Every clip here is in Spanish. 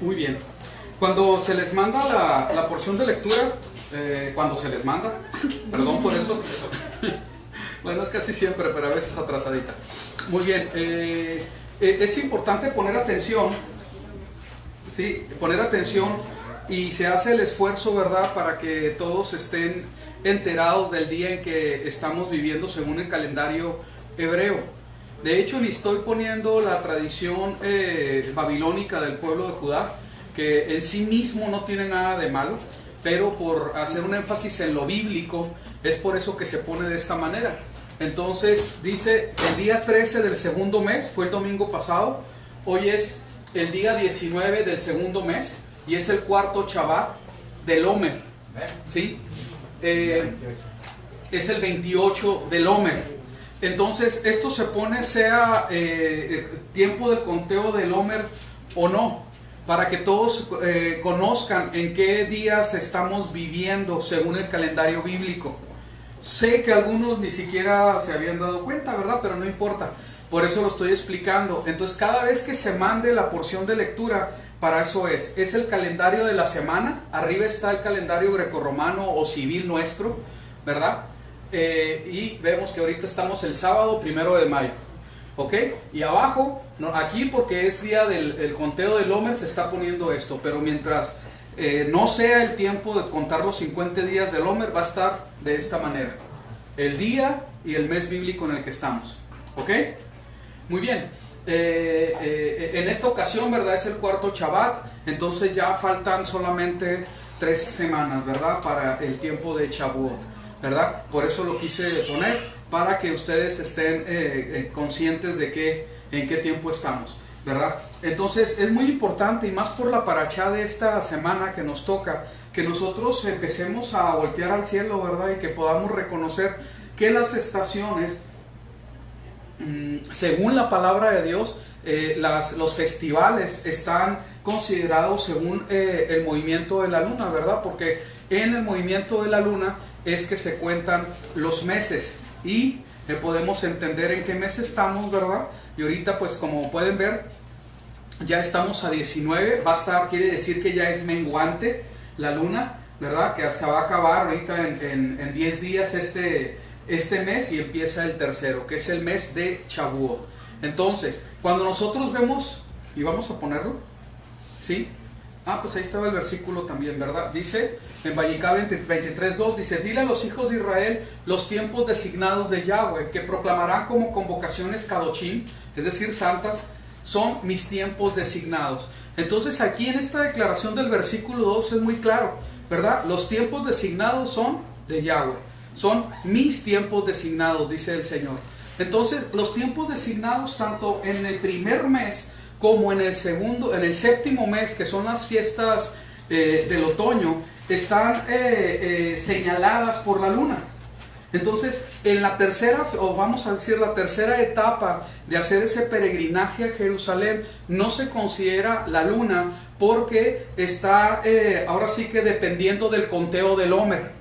Muy bien. Cuando se les manda la porción de lectura, cuando se les manda, perdón por eso, bueno, es casi siempre, pero a veces atrasadita. Muy bien, es importante poner atención, ¿sí? Poner atención, y se hace el esfuerzo, ¿verdad?, para que todos estén enterados del día en que estamos viviendo según el calendario hebreo. De hecho, ni estoy poniendo la tradición babilónica del pueblo de Judá, que en sí mismo no tiene nada de malo, pero por hacer un énfasis en lo bíblico, es por eso que se pone de esta manera. Entonces dice, el día 13 del segundo mes, fue el domingo pasado, hoy es el día 19 del segundo mes, y es el cuarto Shabbat del Omer, ¿sí? Es el 28 del Omer. Entonces esto se pone, sea tiempo del conteo del Omer o no, para que todos conozcan en qué días estamos viviendo según el calendario bíblico. Sé que algunos ni siquiera se habían dado cuenta, ¿verdad? Pero no importa, por eso lo estoy explicando. Entonces cada vez que se mande la porción de lectura, para eso es el calendario de la semana. Arriba está el calendario grecorromano o civil nuestro, ¿verdad? Y vemos que ahorita estamos el sábado 1 de mayo, ¿ok? Y abajo, aquí porque es día del conteo del Omer, se está poniendo esto, pero mientras no sea el tiempo de contar los 50 días del Omer, va a estar de esta manera: el día y el mes bíblico en el que estamos, ¿ok? Muy bien. En esta ocasión, ¿verdad?, es el cuarto Shabbat, entonces ya faltan solamente 3 semanas, ¿verdad?, para el tiempo de Shavuot, ¿verdad? Por eso lo quise poner, para que ustedes estén conscientes de en qué tiempo estamos, ¿verdad? Entonces es muy importante, y más por la parashá de esta semana que nos toca, que nosotros empecemos a voltear al cielo, ¿verdad?, y que podamos reconocer que las estaciones, según la palabra de Dios, los festivales están considerados según el movimiento de la luna, ¿verdad? Porque en el movimiento de la luna es que se cuentan los meses, y podemos entender en qué mes estamos, ¿verdad? Y ahorita, pues como pueden ver, ya estamos a 19, quiere decir que ya es menguante la luna, ¿verdad? Que se va a acabar ahorita en 10 días este mes, y empieza el tercero, que es el mes de Shavuot. Entonces, cuando nosotros vemos, y vamos a ponerlo, ¿sí? Pues ahí estaba el versículo también, ¿verdad? Dice, en Vallicá 23:2, dice: dile a los hijos de Israel los tiempos designados de Yahweh, que proclamarán como convocaciones Kadoshim, es decir, santas, son mis tiempos designados. Entonces aquí en esta declaración del versículo 2 es muy claro, ¿verdad? Los tiempos designados son de Yahweh, son mis tiempos designados, dice el Señor. Entonces los tiempos designados, tanto en el primer mes como en el segundo, en el séptimo mes, que son las fiestas del otoño, están señaladas por la luna. Entonces, en la tercera, o vamos a decir la tercera etapa de hacer ese peregrinaje a Jerusalén, no se considera la luna, porque está ahora sí que dependiendo del conteo del Omer,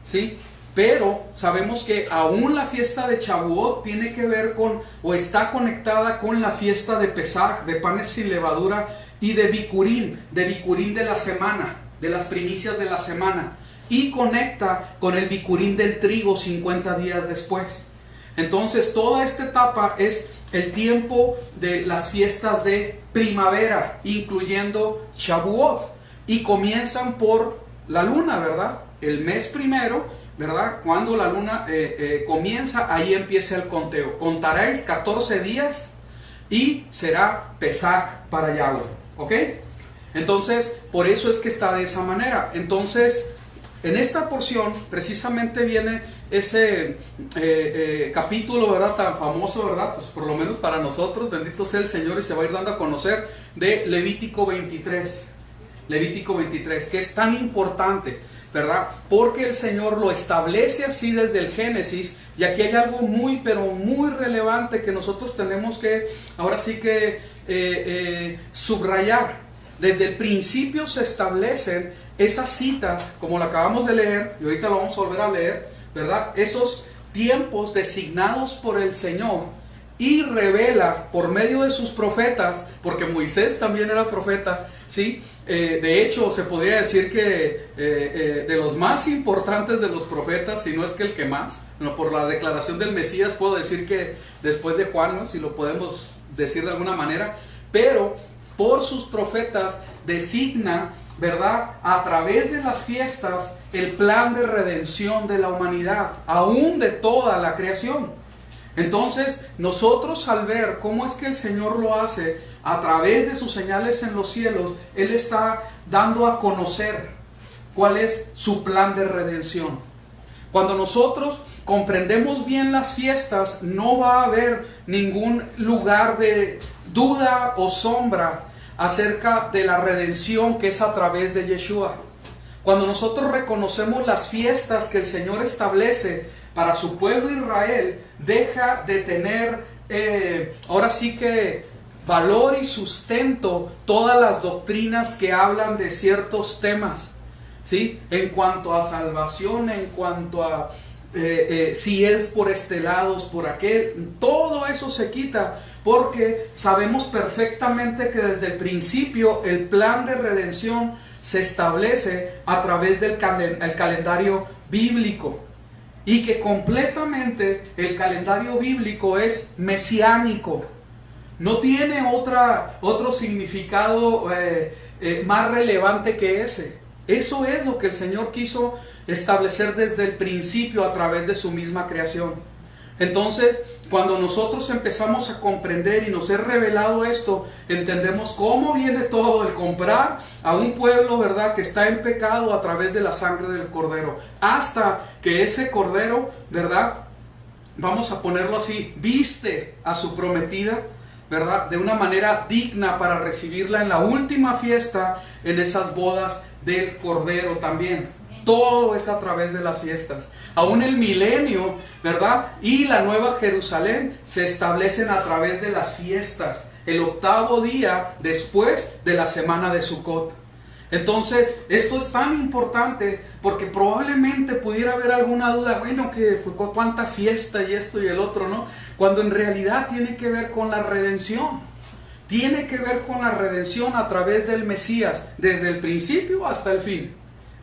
¿sí? Pero sabemos que aún la fiesta de Shavuot tiene que ver con, o está conectada con la fiesta de Pesaj, de panes sin levadura, y de Bikurim de la semana, de las primicias de la semana, y conecta con el Bikurim del trigo 50 días después. Entonces toda esta etapa es el tiempo de las fiestas de primavera, incluyendo Shavuot, y comienzan por la luna, ¿verdad? El mes primero, ¿verdad? Cuando la luna comienza, ahí empieza el conteo. Contaréis 14 días y será Pesaj para Yahweh, ¿ok? Entonces, por eso es que está de esa manera. Entonces, en esta porción precisamente viene ese capítulo, ¿verdad?, tan famoso, ¿verdad?, pues por lo menos para nosotros, bendito sea el Señor, y se va a ir dando a conocer, de Levítico 23, que es tan importante, ¿verdad?, porque el Señor lo establece así desde el Génesis. Y aquí hay algo muy, pero muy relevante que nosotros tenemos que, ahora sí que subrayar. Desde el principio se establecen esas citas, como la acabamos de leer, y ahorita lo vamos a volver a leer, ¿verdad? Esos tiempos designados por el Señor, y revela por medio de sus profetas, porque Moisés también era profeta, ¿sí?, De hecho, se podría decir que de los más importantes de los profetas, si no es que el que más, no, por la declaración del Mesías, puedo decir que después de Juan, ¿no? Si lo podemos decir de alguna manera, pero por sus profetas designa, ¿verdad?, a través de las fiestas, el plan de redención de la humanidad, aún de toda la creación. Entonces, nosotros al ver cómo es que el Señor lo hace, a través de sus señales en los cielos, Él está dando a conocer cuál es su plan de redención. Cuando nosotros comprendemos bien las fiestas, no va a haber ningún lugar de duda o sombra acerca de la redención que es a través de Yeshua. Cuando nosotros reconocemos las fiestas que el Señor establece para su pueblo Israel, deja de tener ahora sí que valor y sustento todas las doctrinas que hablan de ciertos temas, ¿sí? En cuanto a salvación, en cuanto a si es por este lado, es por aquel, todo eso se quita, porque sabemos perfectamente que desde el principio el plan de redención se establece a través del calendario bíblico, y que completamente el calendario bíblico es mesiánico. No tiene otro significado más relevante que ese. Eso es lo que el Señor quiso establecer desde el principio a través de su misma creación. Entonces, cuando nosotros empezamos a comprender y nos es revelado esto, entendemos cómo viene todo el comprar a un pueblo, ¿verdad?, que está en pecado a través de la sangre del Cordero, hasta que ese Cordero, ¿verdad?, vamos a ponerlo así, viste a su prometida, ¿verdad?, de una manera digna para recibirla en la última fiesta, en esas bodas del Cordero también. Todo es a través de las fiestas. Aún el milenio, ¿verdad?, y la nueva Jerusalén se establecen a través de las fiestas, el octavo día después de la semana de Sukkot. Entonces, esto es tan importante porque probablemente pudiera haber alguna duda, bueno, que cuánta fiesta y esto y el otro, ¿no? Cuando en realidad tiene que ver con la redención. Tiene que ver con la redención a través del Mesías, desde el principio hasta el fin,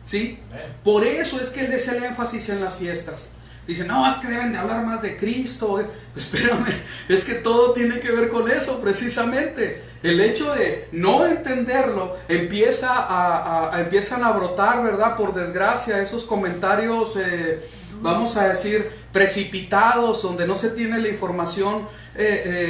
¿sí? Por eso es que él hace el énfasis en las fiestas. Dice, no, es que deben de hablar más de Cristo. Espérame, es que todo tiene que ver con eso precisamente. El hecho de no entenderlo empiezan a brotar, ¿verdad?, por desgracia, esos comentarios, vamos a decir, precipitados, donde no se tiene la información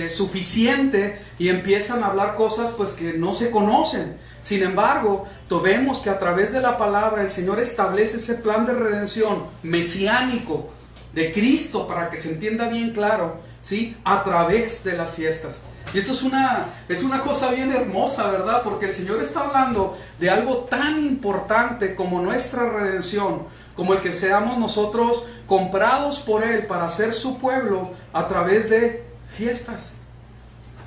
suficiente, y empiezan a hablar cosas pues que no se conocen. Sin embargo, vemos que a través de la palabra el Señor establece ese plan de redención mesiánico de Cristo, para que se entienda bien claro, ¿sí?, a través de las fiestas. Y esto es una cosa bien hermosa, ¿verdad? Porque el Señor está hablando de algo tan importante como nuestra redención, como el que seamos nosotros comprados por Él para ser su pueblo a través de fiestas.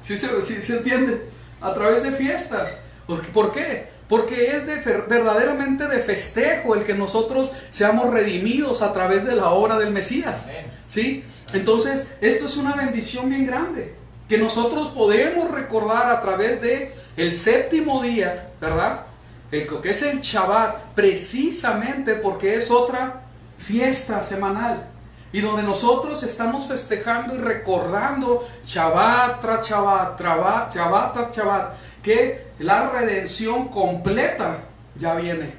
¿Sí se entiende? A través de fiestas. ¿Por qué? Porque es verdaderamente de festejo el que nosotros seamos redimidos a través de la obra del Mesías, ¿sí? Entonces, esto es una bendición bien grande, que nosotros podemos recordar a través de el séptimo día, ¿verdad?, el que es el Shabbat, precisamente porque es otra fiesta semanal, y donde nosotros estamos festejando y recordando Shabbat tras Shabbat, Shabbat tras Shabbat, que la redención completa ya viene,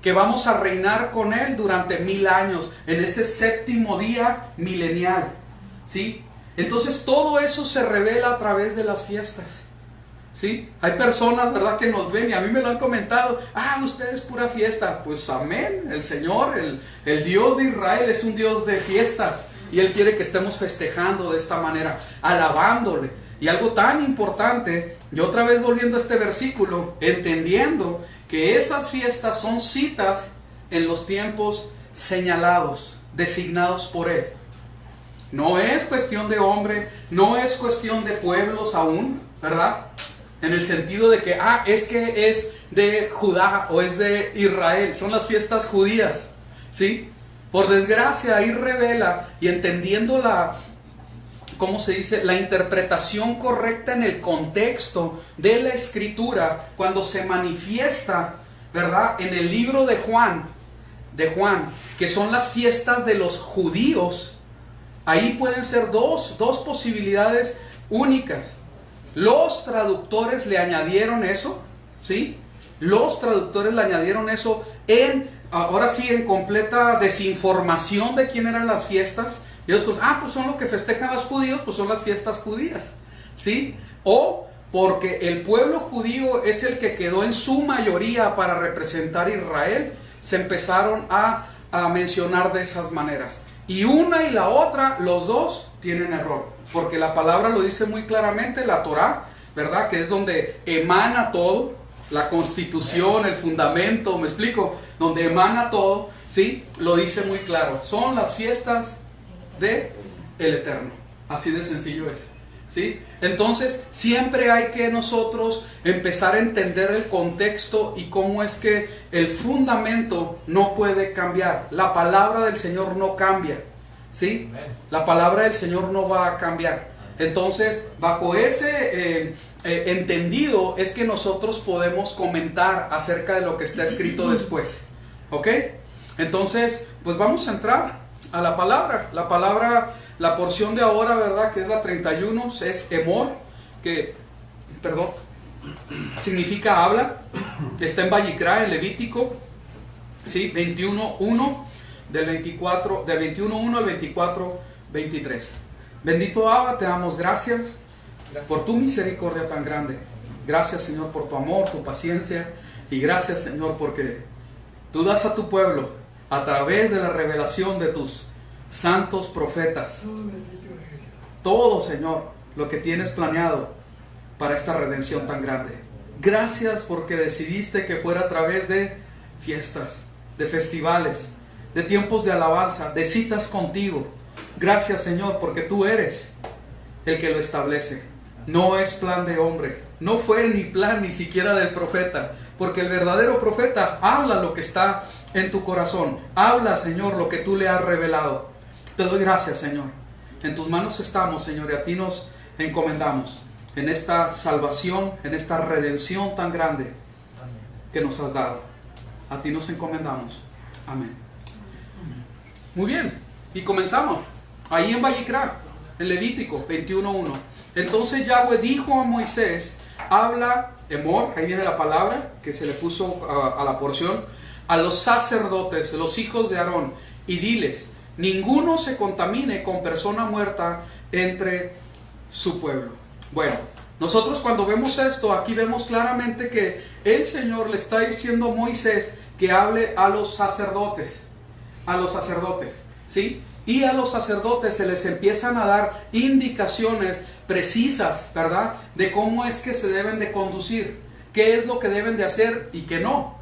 que vamos a reinar con Él durante 1000 años, en ese séptimo día milenial, ¿sí? Entonces todo eso se revela a través de las fiestas, ¿sí? Hay personas, ¿verdad?, que nos ven y a mí me lo han comentado, usted es pura fiesta. Pues amén, el Señor, el Dios de Israel es un Dios de fiestas, y Él quiere que estemos festejando de esta manera, alabándole. Y algo tan importante, y otra vez volviendo a este versículo, entendiendo que esas fiestas son citas en los tiempos señalados, designados por Él. No es cuestión de hombre, no es cuestión de pueblos aún, ¿verdad? En el sentido de que, es que es de Judá o es de Israel, son las fiestas judías, ¿sí? Por desgracia ahí revela, y entendiendo ¿cómo se dice? La interpretación correcta en el contexto de la escritura, cuando se manifiesta, ¿verdad? En el libro de Juan, que son las fiestas de los judíos, ahí pueden ser dos posibilidades únicas. Los traductores le añadieron eso, ¿sí? Los traductores le añadieron eso ahora sí, en completa desinformación de quién eran las fiestas. Y ellos pues son lo que festejan los judíos, pues son las fiestas judías, ¿sí? O porque el pueblo judío es el que quedó en su mayoría para representar a Israel, se empezaron a mencionar de esas maneras. Y una y la otra, los dos tienen error, porque la palabra lo dice muy claramente, la Torá, ¿verdad? Que es donde emana todo, la constitución, el fundamento, ¿me explico? Donde emana todo, ¿sí? Lo dice muy claro, son las fiestas de el Eterno, así de sencillo es, ¿sí? Entonces siempre hay que nosotros empezar a entender el contexto y cómo es que el fundamento no puede cambiar. La palabra del Señor no cambia, ¿sí? La palabra del Señor no va a cambiar. Entonces, bajo ese entendido es que nosotros podemos comentar acerca de lo que está escrito después, ¿ok? Entonces, pues vamos a entrar a la palabra. La palabra, la porción de ahora, ¿verdad? Que es la 31, es Emor, que, perdón, significa habla. Está en Vayikra, en Levítico, ¿sí? 21.1, del 21.1 al 24.23. Bendito Abba, te damos gracias por tu misericordia tan grande. Gracias, Señor, por tu amor, tu paciencia. Y gracias, Señor, porque tú das a tu pueblo a través de la revelación de tus santos profetas todo, Señor, lo que tienes planeado para esta redención tan grande. Gracias porque decidiste que fuera a través de fiestas, de festivales, de tiempos de alabanza, de citas contigo. Gracias, Señor, porque tú eres el que lo establece. No es plan de hombre, no fue ni plan ni siquiera del profeta, porque el verdadero profeta habla lo que está en tu corazón. Habla, Señor, lo que tú le has revelado. Te doy gracias, Señor. En tus manos estamos, Señor, y a ti nos encomendamos en esta salvación, en esta redención tan grande que nos has dado. A ti nos encomendamos. Amén. Muy bien, y comenzamos. Ahí en Vayikra, en Levítico 21.1. Entonces Yahweh dijo a Moisés, habla, Emor, ahí viene la palabra que se le puso a la porción, a los sacerdotes, los hijos de Aarón, y diles, ninguno se contamine con persona muerta entre su pueblo. Bueno, nosotros cuando vemos esto, aquí vemos claramente que el Señor le está diciendo a Moisés que hable a los sacerdotes, ¿sí? Y a los sacerdotes se les empiezan a dar indicaciones precisas, ¿verdad? De cómo es que se deben de conducir, qué es lo que deben de hacer y qué no.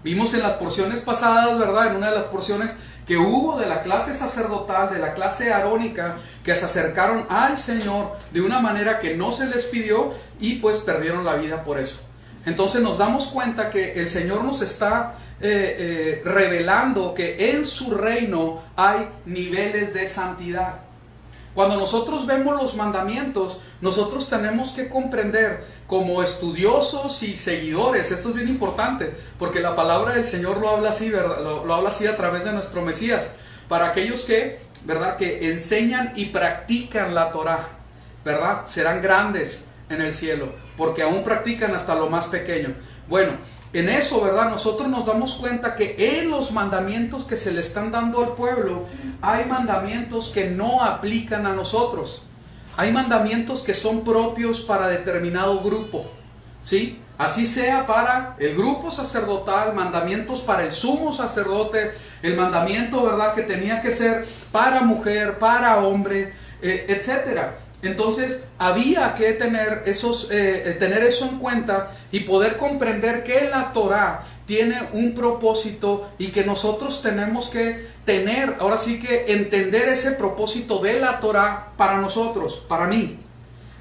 Vimos en las porciones pasadas, ¿verdad? En una de las porciones que hubo de la clase sacerdotal, de la clase arónica, que se acercaron al Señor de una manera que no se les pidió y pues perdieron la vida por eso. Entonces nos damos cuenta que el Señor nos está revelando que en su reino hay niveles de santidad. Cuando nosotros vemos los mandamientos, nosotros tenemos que comprender como estudiosos y seguidores, esto es bien importante, porque la palabra del Señor lo habla así, ¿verdad? Lo habla así a través de nuestro Mesías, para aquellos que, ¿verdad?, que enseñan y practican la Torá, ¿verdad?, serán grandes en el cielo, porque aún practican hasta lo más pequeño. Bueno, en eso, ¿verdad?, nosotros nos damos cuenta que en los mandamientos que se le están dando al pueblo, hay mandamientos que no aplican a nosotros. Hay mandamientos que son propios para determinado grupo, ¿sí? Así sea para el grupo sacerdotal, mandamientos para el sumo sacerdote, el mandamiento, ¿verdad?, que tenía que ser para mujer, para hombre, etcétera. Entonces había que tener eso en cuenta y poder comprender que la Torá tiene un propósito y que nosotros tenemos que tener, ahora sí que entender ese propósito de la Torá para nosotros, para mí,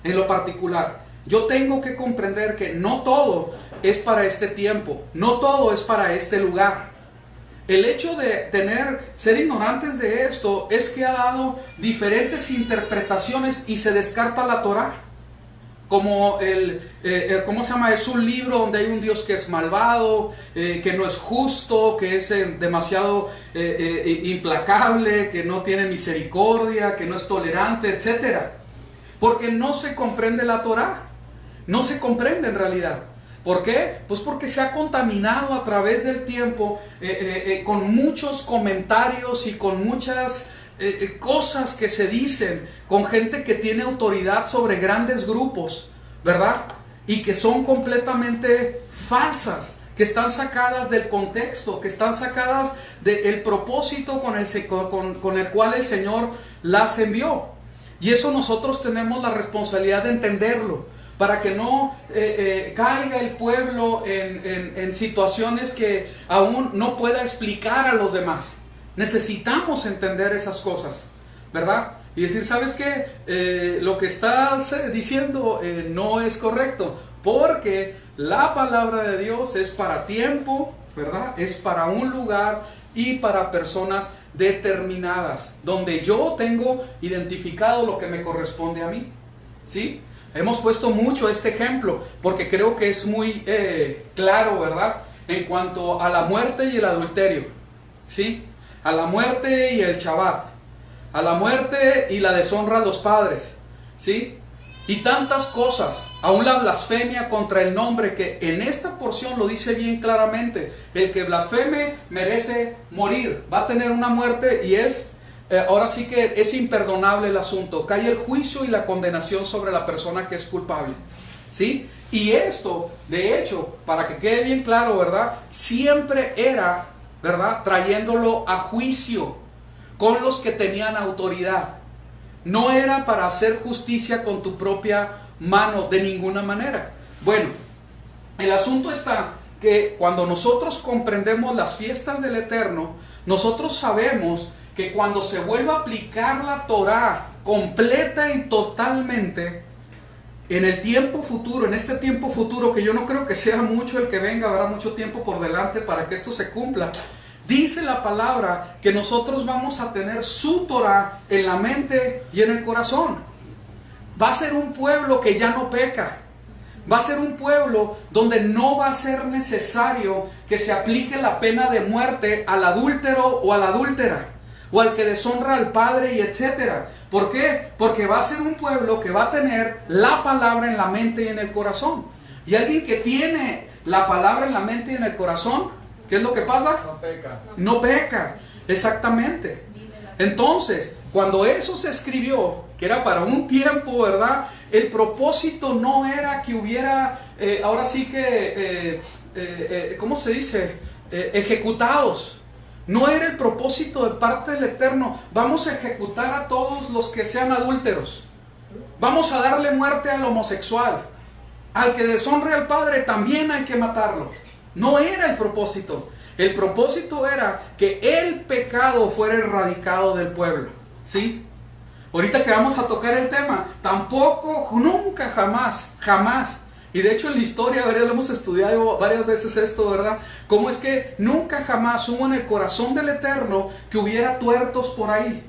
en lo particular. Yo tengo que comprender que no todo es para este tiempo, no todo es para este lugar. El hecho de ser ignorantes de esto es que ha dado diferentes interpretaciones y se descarta la Torá. Como ¿cómo se llama? Es un libro donde hay un Dios que es malvado, que no es justo, que es demasiado implacable, que no tiene misericordia, que no es tolerante, etc. Porque no se comprende la Torá. No se comprende en realidad. ¿Por qué? Pues porque se ha contaminado a través del tiempo con muchos comentarios y con muchas cosas que se dicen, con gente que tiene autoridad sobre grandes grupos, ¿verdad? Y que son completamente falsas, que están sacadas del contexto, que están sacadas del propósito con el cual el Señor las envió. Y eso nosotros tenemos la responsabilidad de entenderlo, para que no caiga el pueblo en situaciones que aún no pueda explicar a los demás. Necesitamos entender esas cosas, ¿verdad? Y decir, ¿sabes qué? Lo que estás diciendo no es correcto, porque la palabra de Dios es para tiempo, ¿verdad? Es para un lugar y para personas determinadas, donde yo tengo identificado lo que me corresponde a mí, ¿sí? Hemos puesto mucho este ejemplo porque creo que es muy claro, ¿verdad? En cuanto a la muerte y el adulterio, ¿sí? A la muerte y el Shabbat, a la muerte y la deshonra a los padres, ¿sí? Y tantas cosas, aún la blasfemia contra el nombre, que en esta porción lo dice bien claramente: el que blasfeme merece morir, va a tener una muerte y ahora sí que es imperdonable el asunto. Cae el juicio y la condenación sobre la persona que es culpable, ¿sí? Y esto, de hecho, para que quede bien claro, ¿verdad? Siempre era, ¿verdad?, trayéndolo a juicio con los que tenían autoridad. No era para hacer justicia con tu propia mano, de ninguna manera. Bueno, el asunto está que cuando nosotros comprendemos las fiestas del Eterno, nosotros sabemos que cuando se vuelva a aplicar la Torá completa y totalmente en el tiempo futuro, en este tiempo futuro, que yo no creo que sea mucho el que venga, habrá mucho tiempo por delante para que esto se cumpla, dice la palabra que nosotros vamos a tener su Torá en la mente y en el corazón. Va a ser un pueblo que ya no peca. Va a ser un pueblo donde no va a ser necesario que se aplique la pena de muerte al adúltero o a la adúltera, o al que deshonra al padre y etcétera. ¿Por qué? Porque va a ser un pueblo que va a tener la palabra en la mente y en el corazón. Y alguien que tiene la palabra en la mente y en el corazón, ¿qué es lo que pasa? No peca. No peca, exactamente. Entonces, cuando eso se escribió, que era para un tiempo, ¿verdad? El propósito no era que hubiera, ahora sí que, ¿cómo se dice? Ejecutados. No era el propósito de parte del Eterno: vamos a ejecutar a todos los que sean adúlteros, vamos a darle muerte al homosexual, al que deshonre al padre también hay que matarlo. No era el propósito. El propósito era que el pecado fuera erradicado del pueblo, ¿sí? Ahorita que vamos a tocar el tema, tampoco, nunca, jamás. Y de hecho en la historia, ¿verdad?, lo hemos estudiado varias veces esto, ¿verdad? Cómo es que nunca jamás hubo en el corazón del Eterno que hubiera tuertos por ahí.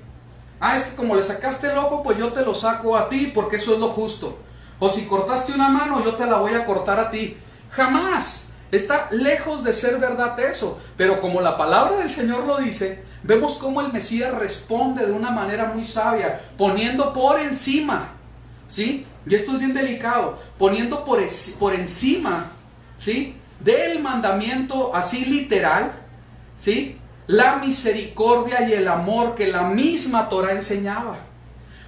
Es que como le sacaste el ojo, pues yo te lo saco a ti, porque eso es lo justo. O si cortaste una mano, yo te la voy a cortar a ti. Jamás. Está lejos de ser verdad eso. Pero como la palabra del Señor lo dice, vemos cómo el Mesías responde de una manera muy sabia, poniendo por encima, ¿sí? Y esto es bien delicado, poniendo por encima, ¿sí?, del mandamiento así literal, ¿sí?, la misericordia y el amor que la misma Torá enseñaba.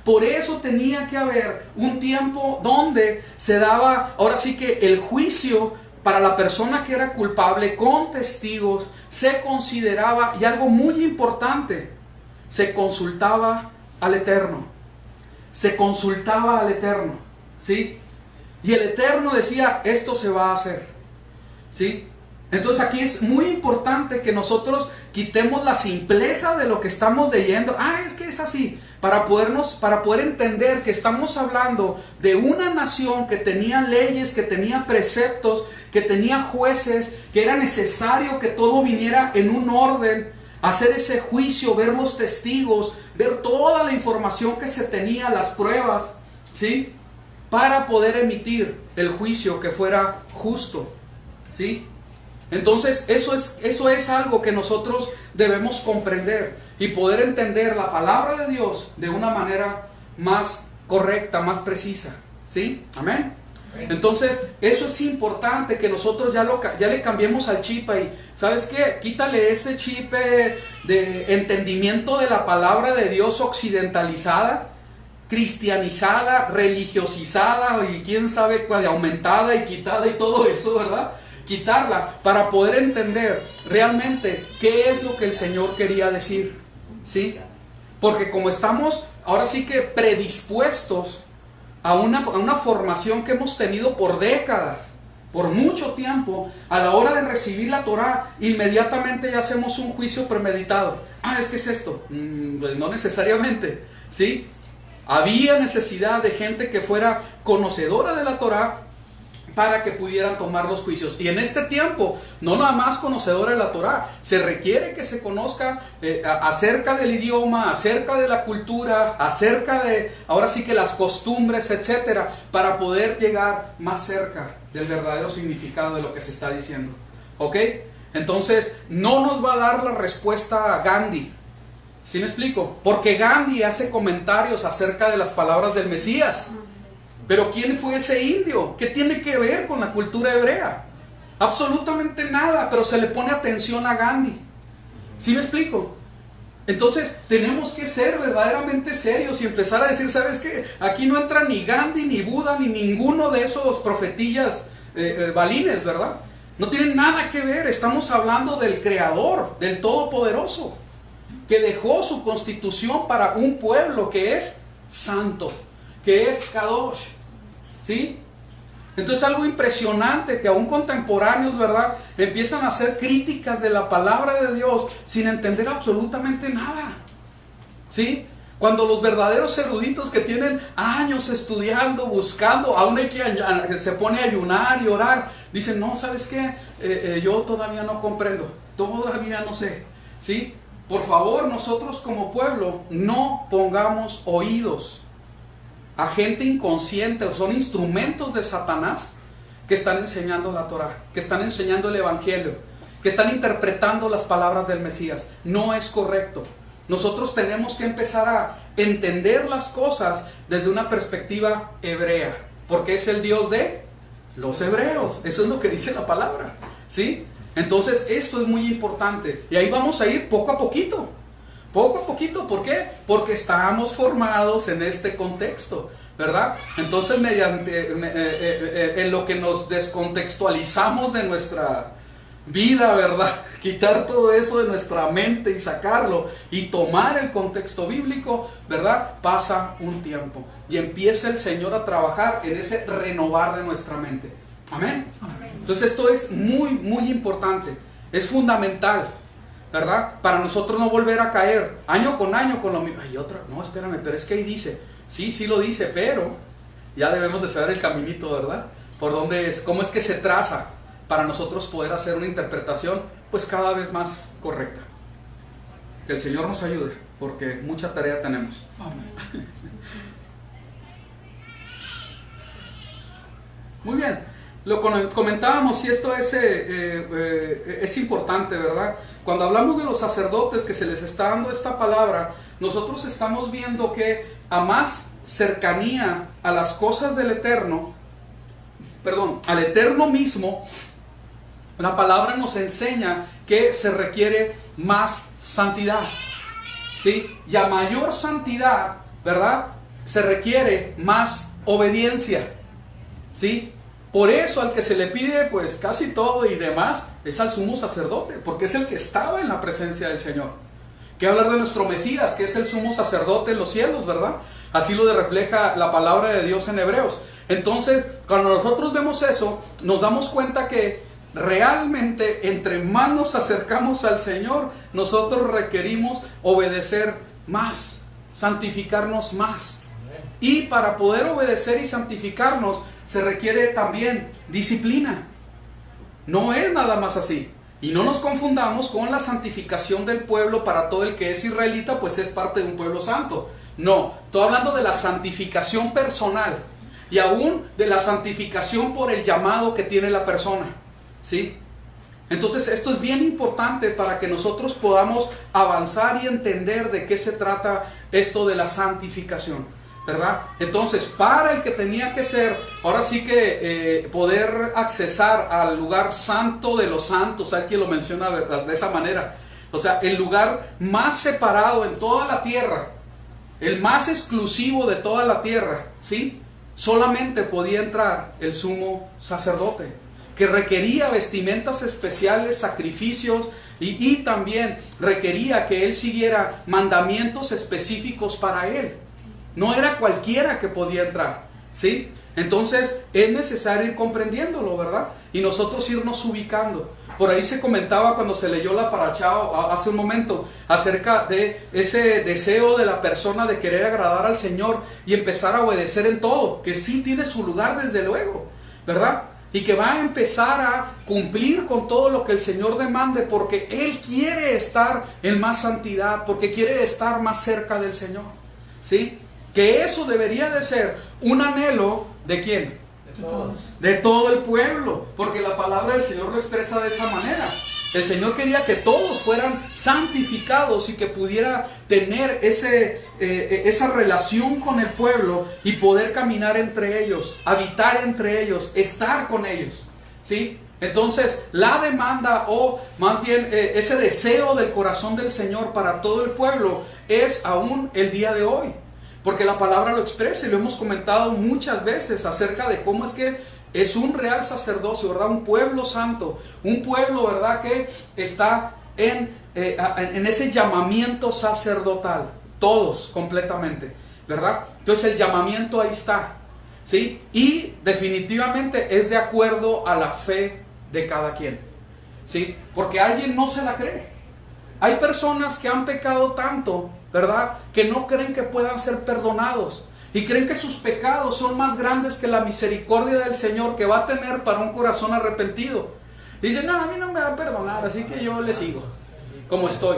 Por eso tenía que haber un tiempo donde se daba, ahora sí que el juicio para la persona que era culpable con testigos, se consideraba, y algo muy importante, se consultaba al Eterno. Se consultaba al Eterno, ¿sí? Y el Eterno decía: esto se va a hacer, ¿sí? Entonces aquí es muy importante que nosotros quitemos la simpleza de lo que estamos leyendo. Es que es así, para poder entender que estamos hablando de una nación que tenía leyes, que tenía preceptos, que tenía jueces, que era necesario que todo viniera en un orden, hacer ese juicio, ver los testigos, ver toda la información que se tenía, las pruebas, ¿sí? Para poder emitir el juicio que fuera justo, ¿sí? Entonces eso es algo que nosotros debemos comprender y poder entender la palabra de Dios de una manera más correcta, más precisa, ¿sí? Amén. Entonces eso es importante, que nosotros ya le cambiemos al chip ahí. ¿Sabes qué? Quítale ese chip de entendimiento de la palabra de Dios occidentalizada, cristianizada, religiosizada y quién sabe cuál, aumentada y quitada y todo eso, ¿verdad? Quitarla para poder entender realmente qué es lo que el Señor quería decir, ¿sí? Porque como estamos ahora sí que predispuestos a una formación que hemos tenido por décadas, por mucho tiempo, a la hora de recibir la Torah, inmediatamente ya hacemos un juicio premeditado. Es que es esto. Pues no necesariamente, ¿sí? Había necesidad de gente que fuera conocedora de la Torah para que pudieran tomar los juicios. Y en este tiempo, no nada más conocedora de la Torah, se requiere que se conozca acerca del idioma, acerca de la cultura, acerca de, ahora sí que las costumbres, etcétera, para poder llegar más cerca del verdadero significado de lo que se está diciendo. ¿Ok? Entonces, no nos va a dar la respuesta a Gandhi. ¿Sí me explico? Porque Gandhi hace comentarios acerca de las palabras del Mesías. Pero ¿quién fue ese indio? ¿Qué tiene que ver con la cultura hebrea? Absolutamente nada, pero se le pone atención a Gandhi. ¿Sí me explico? Entonces tenemos que ser verdaderamente serios y empezar a decir, ¿sabes qué? Aquí no entra ni Gandhi, ni Buda, ni ninguno de esos profetillas balines, ¿verdad? No tienen nada que ver. Estamos hablando del Creador, del Todopoderoso, que dejó su constitución para un pueblo que es santo, que es Kadosh, ¿sí? Entonces algo impresionante que aún contemporáneos, ¿verdad?, empiezan a hacer críticas de la palabra de Dios sin entender absolutamente nada, ¿sí? Cuando los verdaderos eruditos que tienen años estudiando, buscando, aún hay que se pone a ayunar y orar, dicen, no, ¿sabes qué? Yo todavía no comprendo, todavía no sé, ¿sí? Por favor, nosotros como pueblo no pongamos oídos a gente inconsciente, o son instrumentos de Satanás que están enseñando la Torah, que están enseñando el Evangelio, que están interpretando las palabras del Mesías. No es correcto. Nosotros tenemos que empezar a entender las cosas desde una perspectiva hebrea, porque es el Dios de los hebreos. Eso es lo que dice la palabra, ¿sí? Entonces esto es muy importante y ahí vamos a ir poco a poquito. Poco a poquito, ¿por qué? Porque estamos formados en este contexto, ¿verdad? Entonces, en lo que nos descontextualizamos de nuestra vida, ¿verdad? Quitar todo eso de nuestra mente y sacarlo y tomar el contexto bíblico, ¿verdad? Pasa un tiempo y empieza el Señor a trabajar en ese renovar de nuestra mente. Amén. Entonces, esto es muy, muy importante, es fundamental, ¿verdad? Para nosotros no volver a caer año con lo mismo. Hay otra, no, espérame, pero es que ahí dice, sí lo dice, pero ya debemos de saber el caminito, ¿verdad? Por dónde es, cómo es que se traza para nosotros poder hacer una interpretación pues cada vez más correcta. Que el Señor nos ayude, porque mucha tarea tenemos. Amén. Muy bien, lo comentábamos y esto es importante, ¿verdad? Cuando hablamos de los sacerdotes que se les está dando esta palabra, nosotros estamos viendo que a más cercanía a las cosas del Eterno, al Eterno mismo, la palabra nos enseña que se requiere más santidad, ¿sí? Y a mayor santidad, ¿verdad?, se requiere más obediencia, ¿sí? Por eso al que se le pide pues casi todo y demás es al sumo sacerdote, porque es el que estaba en la presencia del Señor. ¿Qué hablar de nuestro Mesías, que es el sumo sacerdote en los cielos, ¿verdad? Así lo refleja la palabra de Dios en Hebreos. Entonces, cuando nosotros vemos eso, nos damos cuenta que realmente entre más nos acercamos al Señor, nosotros requerimos obedecer más, santificarnos más. Y para poder obedecer y santificarnos se requiere también disciplina. No es nada más así. Y no nos confundamos con la santificación del pueblo para todo el que es israelita, pues es parte de un pueblo santo. No, estoy hablando de la santificación personal y aún de la santificación por el llamado que tiene la persona, ¿sí? Entonces esto es bien importante para que nosotros podamos avanzar y entender de qué se trata esto de la santificación, ¿verdad? Entonces, para el que tenía que ser, ahora sí que poder accesar al lugar santo de los santos, hay quien lo menciona de esa manera, o sea, el lugar más separado en toda la tierra, el más exclusivo de toda la tierra, ¿sí? Solamente podía entrar el sumo sacerdote, que requería vestimentas especiales, sacrificios, y también requería que él siguiera mandamientos específicos para él. No era cualquiera que podía entrar, ¿sí? Entonces es necesario ir comprendiéndolo, ¿verdad? Y nosotros irnos ubicando. Por ahí se comentaba cuando se leyó la parashá hace un momento acerca de ese deseo de la persona de querer agradar al Señor y empezar a obedecer en todo, que sí tiene su lugar desde luego, ¿verdad? Y que va a empezar a cumplir con todo lo que el Señor demande, porque Él quiere estar en más santidad, porque quiere estar más cerca del Señor, ¿sí? Que eso debería de ser un anhelo ¿de quién? De todos. De todo el pueblo, porque la palabra del Señor lo expresa de esa manera. El Señor quería que todos fueran santificados y que pudiera tener esa relación con el pueblo y poder caminar entre ellos, habitar entre ellos, estar con ellos, ¿sí? Entonces la demanda, o más bien ese deseo del corazón del Señor para todo el pueblo es aún el día de hoy, porque la palabra lo expresa y lo hemos comentado muchas veces acerca de cómo es que es un real sacerdocio, ¿verdad? Un pueblo santo, un pueblo, ¿verdad? Que está en ese llamamiento sacerdotal, todos completamente, ¿verdad? Entonces el llamamiento ahí está, ¿sí? Y definitivamente es de acuerdo a la fe de cada quien, ¿sí? Porque alguien no se la cree. Hay personas que han pecado tanto, ¿verdad? Que no creen que puedan ser perdonados. Y creen que sus pecados son más grandes que la misericordia del Señor que va a tener para un corazón arrepentido. Dicen, no, a mí no me va a perdonar, así que yo le sigo como estoy,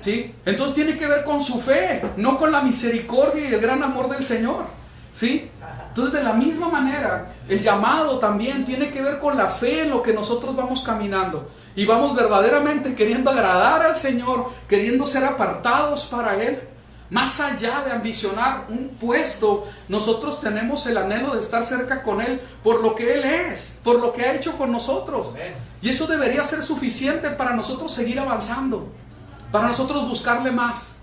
¿sí? Entonces tiene que ver con su fe, no con la misericordia y el gran amor del Señor, ¿sí? Entonces de la misma manera, el llamado también tiene que ver con la fe en lo que nosotros vamos caminando. Y vamos verdaderamente queriendo agradar al Señor, queriendo ser apartados para Él. Más allá de ambicionar un puesto, nosotros tenemos el anhelo de estar cerca con Él por lo que Él es, por lo que ha hecho con nosotros. Y eso debería ser suficiente para nosotros seguir avanzando, para nosotros buscarle más,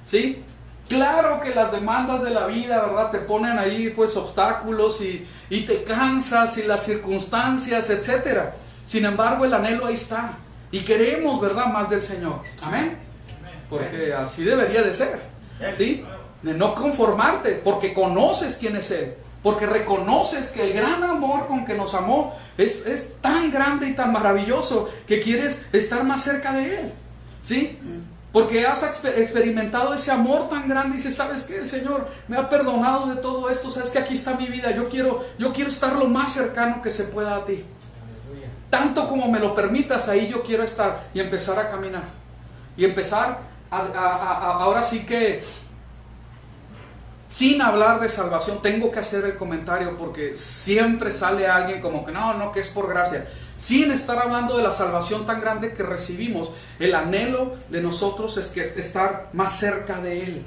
¿sí? Claro que las demandas de la vida, ¿verdad? Te ponen ahí pues obstáculos y te cansas y las circunstancias, etcétera. Sin embargo, el anhelo ahí está. Y queremos, ¿verdad? Más del Señor. Amén. Porque así debería de ser. ¿Sí? De no conformarte, porque conoces quién es Él, porque reconoces que el gran amor con que nos amó es tan grande y tan maravilloso que quieres estar más cerca de Él, ¿sí? Porque has experimentado ese amor tan grande y dices, ¿sabes qué? El Señor me ha perdonado de todo esto, sabes que aquí está mi vida, yo quiero estar lo más cercano que se pueda a ti. Tanto como me lo permitas, ahí yo quiero estar y empezar a caminar y empezar ahora sí que, sin hablar de salvación, tengo que hacer el comentario porque siempre sale alguien como que no, que es por gracia. Sin estar hablando de la salvación tan grande que recibimos, el anhelo de nosotros es que estar más cerca de Él,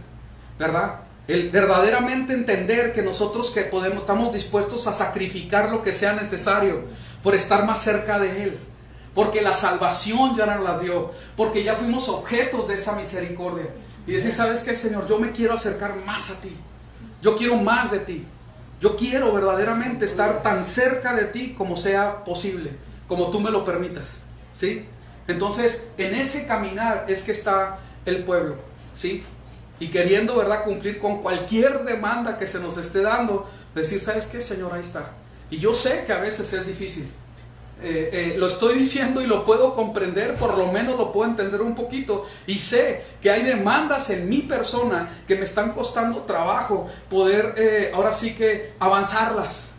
¿verdad? El verdaderamente entender que nosotros que estamos dispuestos a sacrificar lo que sea necesario por estar más cerca de Él. Porque la salvación ya nos la dio, porque ya fuimos objetos de esa misericordia. Y decir, ¿sabes qué, Señor? Yo me quiero acercar más a ti. Yo quiero más de ti. Yo quiero verdaderamente estar tan cerca de ti como sea posible, como tú me lo permitas, ¿sí? Entonces, en ese caminar es que está el pueblo, ¿sí? Y queriendo, ¿verdad?, cumplir con cualquier demanda que se nos esté dando, decir, ¿sabes qué, Señor? Ahí está. Y yo sé que a veces es difícil. lo estoy diciendo y lo puedo comprender, por lo menos lo puedo entender un poquito, y sé que hay demandas en mi persona que me están costando trabajo poder ahora sí que avanzarlas,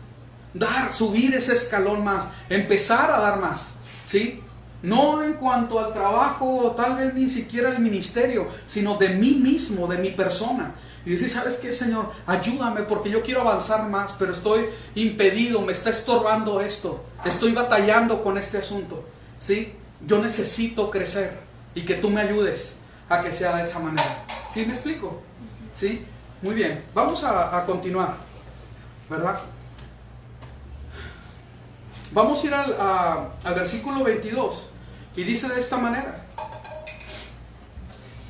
subir ese escalón más, empezar a dar más, ¿sí? No en cuanto al trabajo, tal vez ni siquiera el ministerio, sino de mí mismo, de mi persona. Y decir, ¿sabes qué, Señor? Ayúdame porque yo quiero avanzar más, pero estoy impedido, me está estorbando esto, estoy batallando con este asunto, ¿sí? Yo necesito crecer y que tú me ayudes a que sea de esa manera. ¿Sí me explico? ¿Sí? Muy bien, vamos a continuar, ¿verdad? Vamos a ir al versículo 22 y dice de esta manera: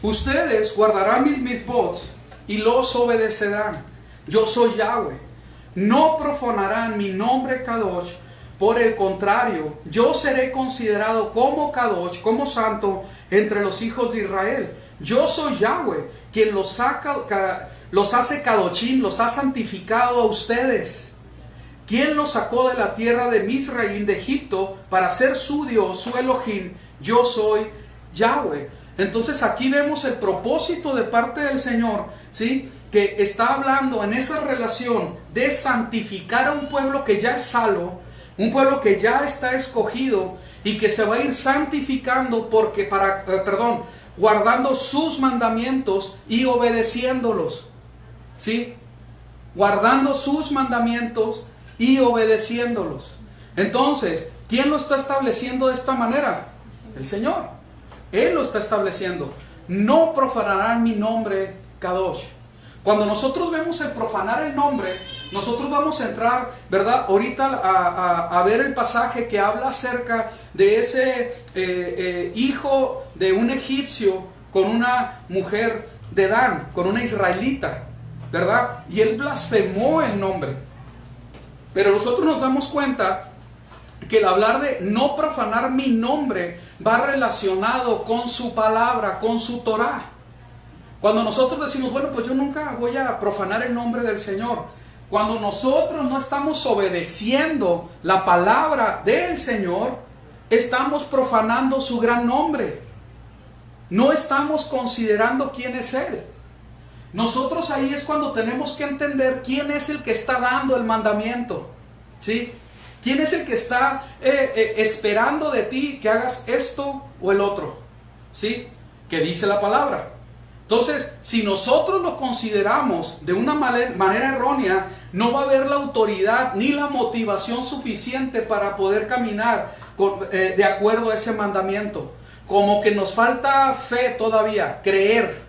ustedes guardarán mis votos y los obedecerán. Yo soy Yahweh. No profanarán mi nombre Kadosh. Por el contrario, yo seré considerado como Kadosh, como santo entre los hijos de Israel. Yo soy Yahweh, quien los hace Kadoshim, los ha santificado a ustedes. Quien los sacó de la tierra de Misraim, de Egipto, para ser su Dios, su Elohim. Yo soy Yahweh. Entonces aquí vemos el propósito de parte del Señor, ¿sí? Que está hablando en esa relación de santificar a un pueblo que ya es salvo, un pueblo que ya está escogido y que se va a ir santificando guardando sus mandamientos y obedeciéndolos, ¿sí? Guardando sus mandamientos y obedeciéndolos. Entonces, ¿quién lo está estableciendo de esta manera? El Señor. Él lo está estableciendo. No profanarán mi nombre Kadosh. Cuando nosotros vemos el profanar el nombre, nosotros vamos a entrar, ¿verdad? Ahorita a ver el pasaje que habla acerca de ese hijo de un egipcio con una mujer de Dan, con una israelita, ¿verdad? Y él blasfemó el nombre. Pero nosotros nos damos cuenta que el hablar de no profanar mi nombre va relacionado con su palabra, con su Torah. Cuando nosotros decimos, bueno, pues yo nunca voy a profanar el nombre del Señor, cuando nosotros no estamos obedeciendo la palabra del Señor, estamos profanando su gran nombre. No estamos considerando quién es Él. Nosotros ahí es cuando tenemos que entender quién es el que está dando el mandamiento, ¿sí? ¿Quién es el que está esperando de ti que hagas esto o el otro? ¿Sí? Que dice la palabra. Entonces, si nosotros lo consideramos de una manera errónea, no va a haber la autoridad ni la motivación suficiente para poder caminar de acuerdo a ese mandamiento. Como que nos falta fe todavía, creer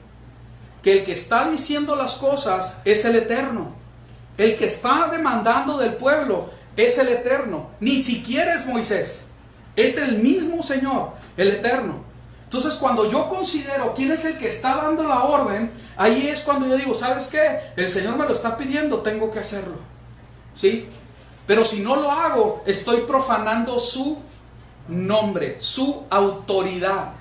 que el que está diciendo las cosas es el Eterno. El que está demandando del pueblo es el Eterno, ni siquiera es Moisés, es el mismo Señor, el Eterno. Entonces cuando yo considero quién es el que está dando la orden, ahí es cuando yo digo, ¿sabes qué? El Señor me lo está pidiendo, tengo que hacerlo, ¿sí? Pero si no lo hago, estoy profanando su nombre, su autoridad,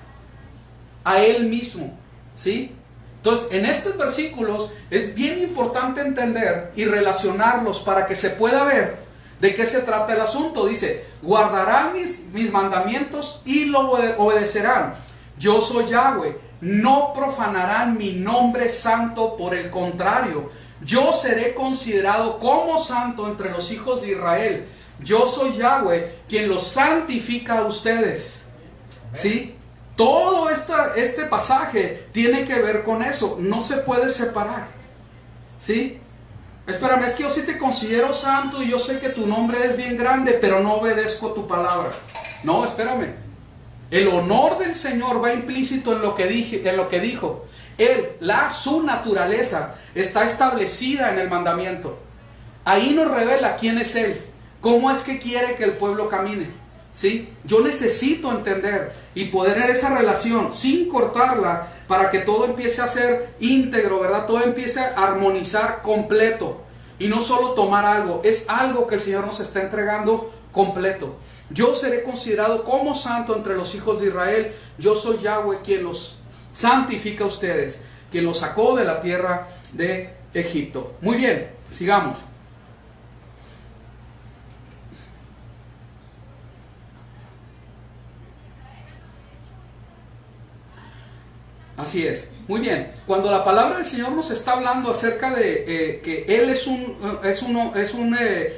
a Él mismo, ¿sí? Entonces, en estos versículos es bien importante entender y relacionarlos para que se pueda ver ¿de qué se trata el asunto? Dice, guardarán mis mandamientos y lo obedecerán. Yo soy Yahweh. No profanarán mi nombre santo, por el contrario, yo seré considerado como santo entre los hijos de Israel. Yo soy Yahweh, quien los santifica a ustedes. ¿Sí? Todo este pasaje tiene que ver con eso. No se puede separar. ¿Sí? Espérame, es que yo sí te considero santo y yo sé que tu nombre es bien grande, pero no obedezco tu palabra. No, espérame. El honor del Señor va implícito en lo que dijo. Su naturaleza está establecida en el mandamiento. Ahí nos revela quién es Él, cómo es que quiere que el pueblo camine. ¿Sí? Yo necesito entender y poder tener esa relación sin cortarla para que todo empiece a ser íntegro, ¿verdad? Todo empiece a armonizar completo y no solo tomar algo, es algo que el Señor nos está entregando completo. Yo seré considerado como santo entre los hijos de Israel. Yo soy Yahweh, quien los santifica a ustedes, quien los sacó de la tierra de Egipto. Muy bien, sigamos. Así es. Muy bien. Cuando la palabra del Señor nos está hablando acerca de que Él es un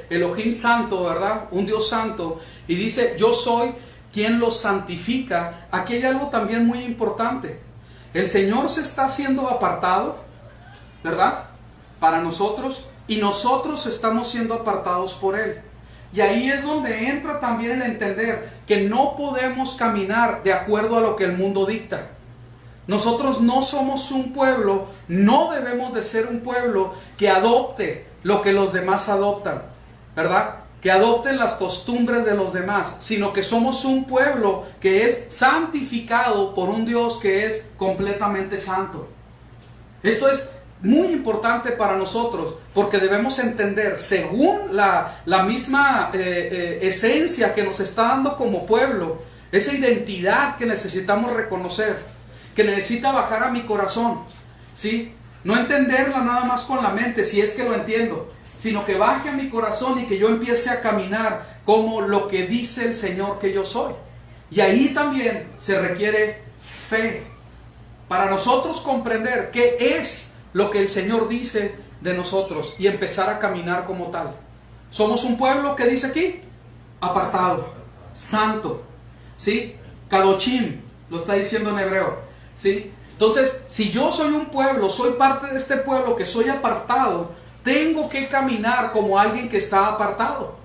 Elohim santo, ¿verdad? Un Dios santo. Y dice, yo soy quien los santifica. Aquí hay algo también muy importante. El Señor se está haciendo apartado, ¿verdad? Para nosotros. Y nosotros estamos siendo apartados por Él. Y ahí es donde entra también el entender que no podemos caminar de acuerdo a lo que el mundo dicta. Nosotros no somos un pueblo, no debemos de ser un pueblo que adopte lo que los demás adoptan, ¿verdad? Que adopten las costumbres de los demás, sino que somos un pueblo que es santificado por un Dios que es completamente santo. Esto es muy importante para nosotros, porque debemos entender, según la misma esencia que nos está dando como pueblo, esa identidad que necesitamos reconocer, que necesita bajar a mi corazón, ¿sí? No entenderla nada más con la mente, si es que lo entiendo, sino que baje a mi corazón y que yo empiece a caminar como lo que dice el Señor que yo soy. Y ahí también se requiere fe, para nosotros comprender qué es lo que el Señor dice de nosotros y empezar a caminar como tal. Somos un pueblo que dice aquí, apartado, santo, ¿sí? Kadoshim, lo está diciendo en hebreo, ¿sí? Entonces, si yo soy un pueblo, soy parte de este pueblo que soy apartado, tengo que caminar como alguien que está apartado.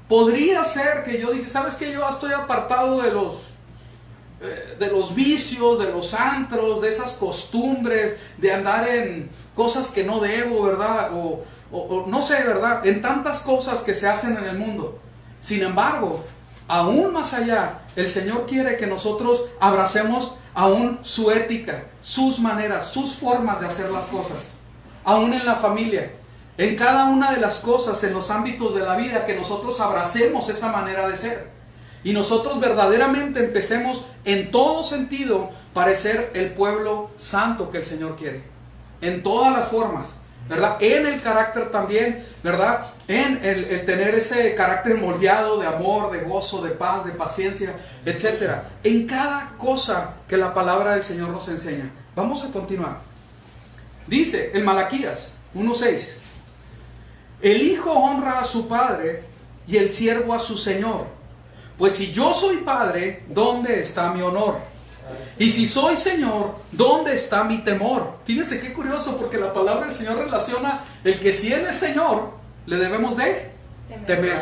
Podría ser que yo dije, ¿sabes qué? Yo estoy apartado de los vicios, de los antros, de esas costumbres, de andar en cosas que no debo, ¿verdad? O no sé, ¿verdad? En tantas cosas que se hacen en el mundo. Sin embargo, aún más allá, el Señor quiere que nosotros abracemos aún su ética, sus maneras, sus formas de hacer las cosas. Aún en la familia, en cada una de las cosas, en los ámbitos de la vida, que nosotros abracemos esa manera de ser. Y nosotros verdaderamente empecemos en todo sentido parecer el pueblo santo que el Señor quiere. En todas las formas, ¿verdad? En el carácter también, ¿verdad? En el tener ese carácter moldeado de amor, de gozo, de paz, de paciencia, etc. En cada cosa que la palabra del Señor nos enseña. Vamos a continuar. Dice en Malaquías 1:6: el hijo honra a su padre y el siervo a su señor. Pues si yo soy padre, ¿dónde está mi honor? Y si soy señor, ¿dónde está mi temor? Fíjense qué curioso, porque la palabra del Señor relaciona el que si Él es señor, le debemos de temer.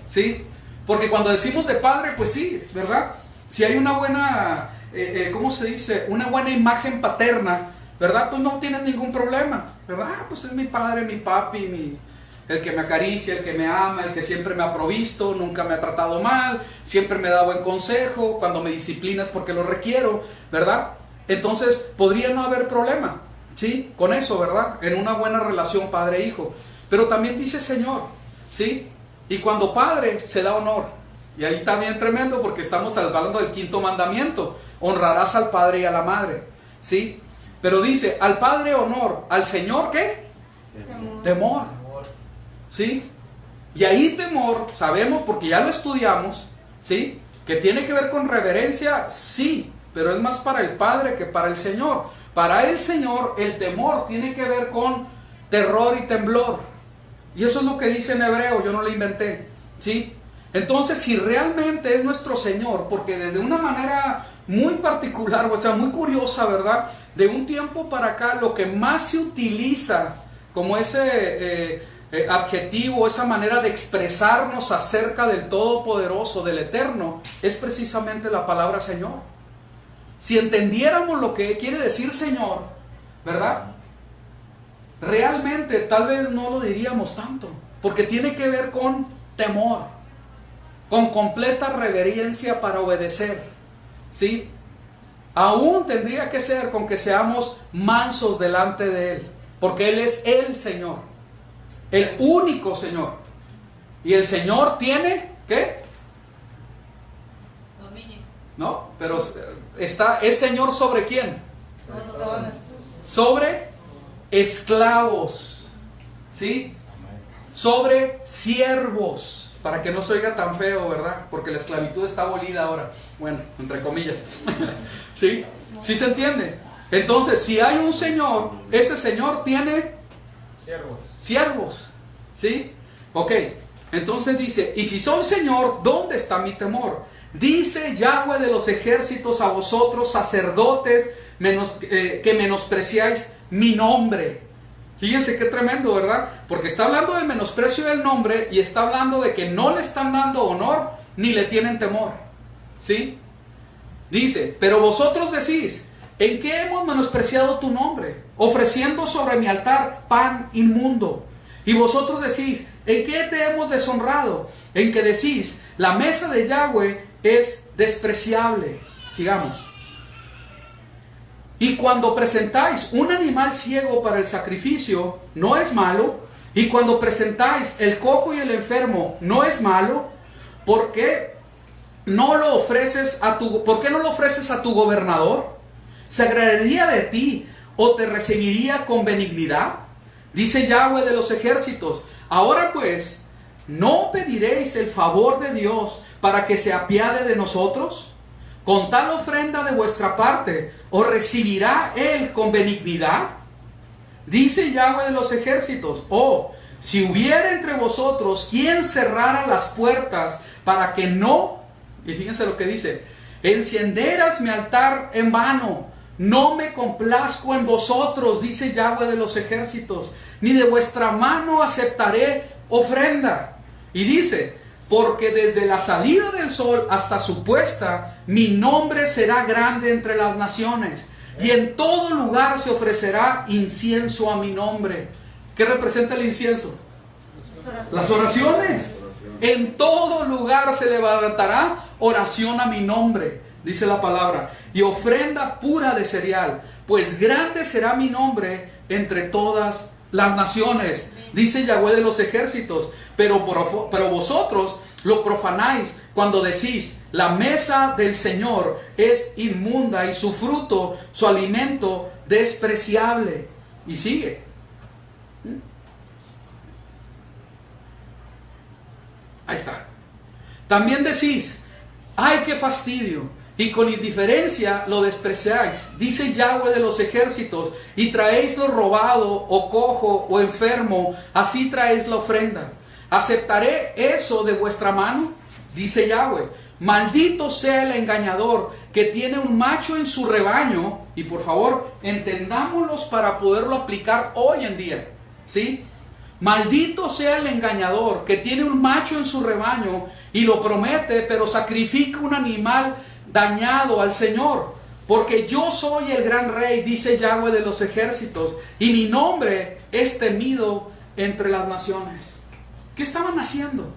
¿Sí? Porque cuando decimos de padre, pues sí, ¿verdad? Si hay una buena, ¿cómo se dice? Una buena imagen paterna, ¿verdad? Pues no tienes ningún problema, ¿verdad? Pues es mi padre, mi papi, el que me acaricia, el que me ama, el que siempre me ha provisto, nunca me ha tratado mal, siempre me da buen consejo, cuando me disciplinas porque lo requiero, ¿verdad? Entonces podría no haber problema, ¿sí? Con eso, ¿verdad? En una buena relación padre-hijo. Pero también dice Señor, ¿sí? Y cuando padre se da honor. Y ahí también tremendo, porque estamos hablando del quinto mandamiento: honrarás al padre y a la madre, ¿sí? Pero dice, al padre honor, al Señor ¿qué? Temor. ¿Sí? Y ahí temor, sabemos porque ya lo estudiamos, ¿sí? Que tiene que ver con reverencia, sí, pero es más para el Padre que para el Señor. Para el Señor el temor tiene que ver con terror y temblor. Y eso es lo que dice en hebreo, yo no lo inventé, ¿sí? Entonces, si realmente es nuestro Señor, porque desde una manera muy particular, o sea, muy curiosa, ¿verdad? De un tiempo para acá, lo que más se utiliza como ese adjetivo, esa manera de expresarnos acerca del Todopoderoso, del Eterno, es precisamente la palabra Señor. Si entendiéramos lo que quiere decir Señor, ¿verdad? Realmente tal vez no lo diríamos tanto, porque tiene que ver con temor, con completa reverencia para obedecer, ¿sí? Aún tendría que ser con que seamos mansos delante de Él, porque Él es el Señor, el único Señor. Y el Señor tiene, ¿qué? Dominio. ¿No? Pero es Señor sobre quién? Sobre esclavos, ¿sí? Sobre siervos, para que no se oiga tan feo, ¿verdad? Porque la esclavitud está abolida ahora, bueno, entre comillas, ¿sí? ¿Sí se entiende? Entonces, si hay un Señor, ese Señor tiene Siervos. siervos, ¿sí? Ok, entonces dice, y si soy Señor, ¿dónde está mi temor? Dice Yahweh de los ejércitos a vosotros, sacerdotes, que menospreciáis mi nombre. Fíjense qué tremendo, ¿verdad? Porque está hablando del menosprecio del nombre y está hablando de que no le están dando honor ni le tienen temor, ¿sí? Dice, pero vosotros decís, ¿en qué hemos menospreciado tu nombre? Ofreciendo sobre mi altar pan inmundo. Y vosotros decís, ¿en qué te hemos deshonrado? En que decís, la mesa de Yahweh es despreciable. Sigamos. Y cuando presentáis un animal ciego para el sacrificio, ¿no es malo? Y cuando presentáis el cojo y el enfermo, ¿no es malo? ¿Por qué no lo ofreces a tu gobernador? ¿Se agradaría de ti o te recibiría con benignidad? Dice Yahweh de los ejércitos, ahora pues, ¿no pediréis el favor de Dios para que se apiade de nosotros? Con tal ofrenda de vuestra parte, ¿os recibirá Él con benignidad? Dice Yahweh de los ejércitos, oh, si hubiera entre vosotros quien cerrara las puertas para que no, y fíjense lo que dice, encienderas mi altar en vano, no me complazco en vosotros, dice Yahweh de los ejércitos, ni de vuestra mano aceptaré ofrenda. Y dice, porque desde la salida del sol hasta su puesta, mi nombre será grande entre las naciones, y en todo lugar se ofrecerá incienso a mi nombre. ¿Qué representa el incienso? Las oraciones. En todo lugar se levantará oración a mi nombre, dice la palabra, y ofrenda pura de cereal, pues grande será mi nombre entre todas las naciones, dice Yahweh de los ejércitos. Pero vosotros lo profanáis cuando decís, la mesa del Señor es inmunda y su fruto, su alimento despreciable. Y sigue. Ahí está. También decís, ay, qué fastidio, y con indiferencia lo despreciáis, dice Yahweh de los ejércitos, y traéis lo robado, o cojo, o enfermo, así traéis la ofrenda. ¿Aceptaré eso de vuestra mano? Dice Yahweh. Maldito sea el engañador que tiene un macho en su rebaño. Y por favor, entendámoslos para poderlo aplicar hoy en día, ¿sí? Maldito sea el engañador que tiene un macho en su rebaño y lo promete, pero sacrifica un animal dañado al Señor. Porque yo soy el gran rey, dice Yahweh de los ejércitos, y mi nombre es temido entre las naciones. ¿Qué estaban haciendo?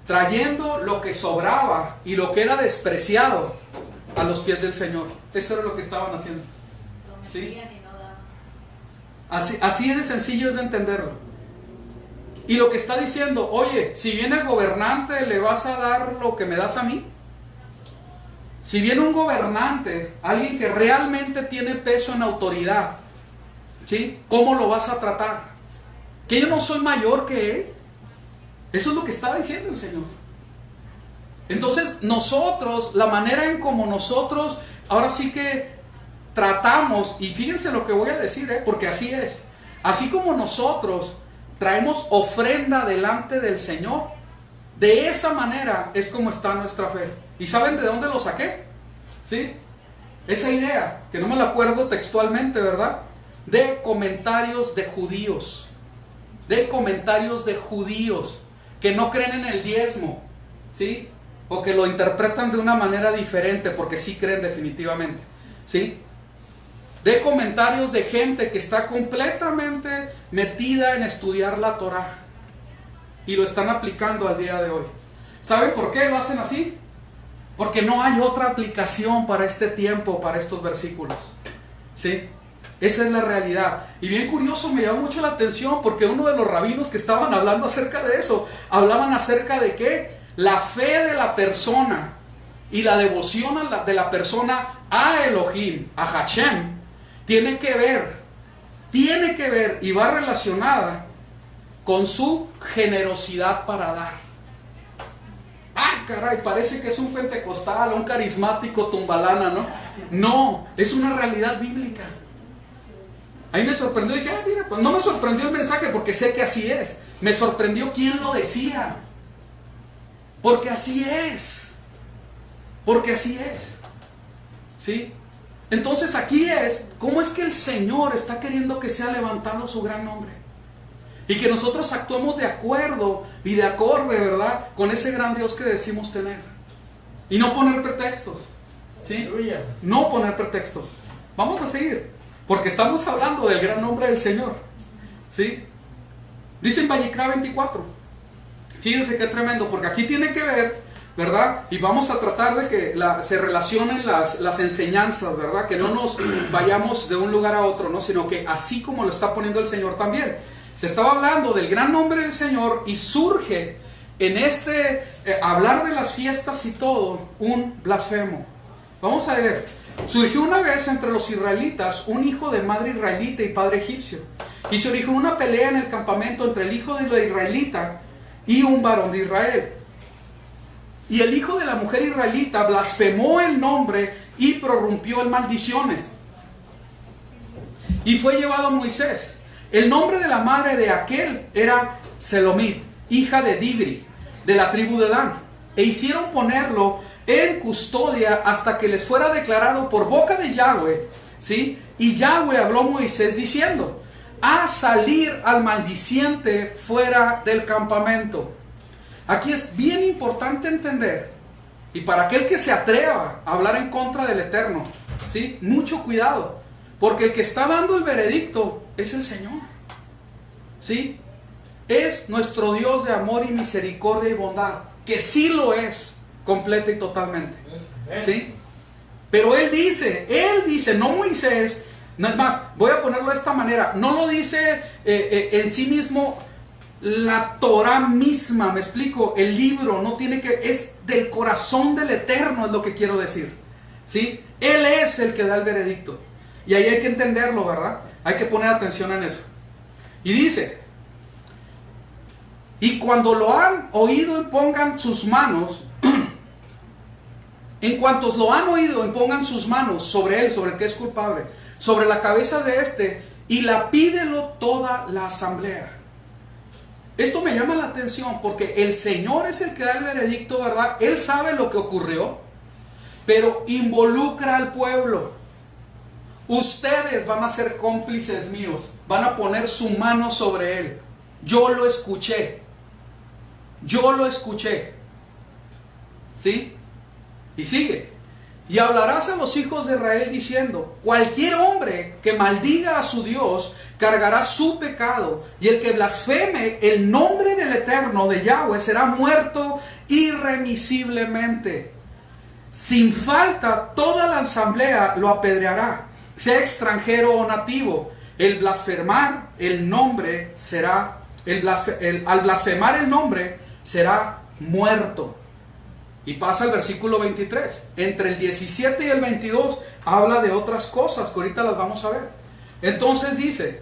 Trayendo lo que sobraba y lo que era despreciado a los pies del Señor. Eso era lo que estaban haciendo, ¿sí? Así de sencillo es de entenderlo. Y lo que está diciendo, oye, si viene el gobernante, ¿le vas a dar lo que me das a mí? Si viene un gobernante, alguien que realmente tiene peso en autoridad, ¿sí? ¿Cómo lo vas a tratar? ¿Que yo no soy mayor que él? Eso es lo que está diciendo el Señor. Entonces nosotros, la manera en como nosotros, ahora sí que tratamos, y fíjense lo que voy a decir, porque así es. Así como nosotros traemos ofrenda delante del Señor, de esa manera es como está nuestra fe. ¿Y saben de dónde lo saqué? ¿Sí? Esa idea, que no me la acuerdo textualmente, ¿verdad? De comentarios de judíos. De comentarios de judíos que no creen en el diezmo, ¿sí? O que lo interpretan de una manera diferente, porque sí creen definitivamente, ¿sí? De comentarios de gente que está completamente metida en estudiar la Torah y lo están aplicando al día de hoy. ¿Saben por qué lo hacen así? Porque no hay otra aplicación para este tiempo, para estos versículos, ¿sí? Esa es la realidad. Y bien curioso, me llamó mucho la atención porque uno de los rabinos que estaban hablando acerca de eso, hablaban acerca de que la fe de la persona y la devoción de la persona a Elohim, a Hashem, tiene que ver y va relacionada con su generosidad para dar. ¡Ah, caray, parece que es un pentecostal, un carismático tumbalana, ¿no? No, es una realidad bíblica. Ahí me sorprendió, dije, mira, pues no me sorprendió el mensaje porque sé que así es. Me sorprendió quién lo decía. Porque así es. Porque así es. ¿Sí? Entonces aquí es, ¿cómo es que el Señor está queriendo que sea levantado su gran nombre? Y que nosotros actuemos de acuerdo y de acorde, ¿verdad? Con ese gran Dios que decimos tener. Y no poner pretextos. ¿Sí? No poner pretextos. Vamos a seguir, porque estamos hablando del gran nombre del Señor. ¿Sí? Dice en Vallicrá 24. Fíjense qué tremendo, porque aquí tiene que ver, ¿verdad? Y vamos a tratar de que se relacionen las enseñanzas, ¿verdad? Que no nos vayamos de un lugar a otro, ¿no? Sino que así como lo está poniendo el Señor también. Se estaba hablando del gran nombre del Señor y surge en este hablar de las fiestas y todo, un blasfemo. Vamos a ver. Surgió una vez entre los israelitas un hijo de madre israelita y padre egipcio. Y se originó una pelea en el campamento entre el hijo de la israelita y un varón de Israel. Y el hijo de la mujer israelita blasfemó el nombre y prorrumpió en maldiciones. Y fue llevado a Moisés. El nombre de la madre de aquel era Selomit, hija de Dibri, de la tribu de Dan. E hicieron ponerlo en custodia hasta que les fuera declarado por boca de Yahweh, ¿sí? Y Yahweh habló a Moisés diciendo: a salir al maldiciente fuera del campamento. Aquí es bien importante entender, y para aquel que se atreva a hablar en contra del Eterno, ¿sí? Mucho cuidado, porque el que está dando el veredicto es el Señor, ¿sí? Es nuestro Dios de amor y misericordia y bondad, que sí lo es, completa y totalmente, ¿sí? Pero Él dice, no Moisés. No es más, voy a ponerlo de esta manera, no lo dice en sí mismo la Torah misma, me explico, el libro no tiene que, es del corazón del Eterno, es lo que quiero decir, ¿sí? Él es el que da el veredicto, y ahí hay que entenderlo, ¿verdad? Hay que poner atención en eso. Y dice: y cuando lo han oído impongan sus manos, en cuantos lo han oído impongan sus manos sobre él, sobre el que es culpable, sobre la cabeza de este, y lapídelo toda la asamblea. Esto me llama la atención porque el Señor es el que da el veredicto, ¿verdad? Él sabe lo que ocurrió, pero involucra al pueblo. Ustedes van a ser cómplices míos, van a poner su mano sobre él. Yo lo escuché, ¿sí? Y sigue: y hablarás a los hijos de Israel diciendo: cualquier hombre que maldiga a su Dios cargará su pecado, y el que blasfeme el nombre del Eterno, de Yahweh, será muerto irremisiblemente. Sin falta toda la asamblea lo apedreará, sea extranjero o nativo. El blasfemar el nombre será, al blasfemar el nombre será muerto. Y pasa al versículo 23. Entre el 17 y el 22 habla de otras cosas que ahorita las vamos a ver. Entonces dice: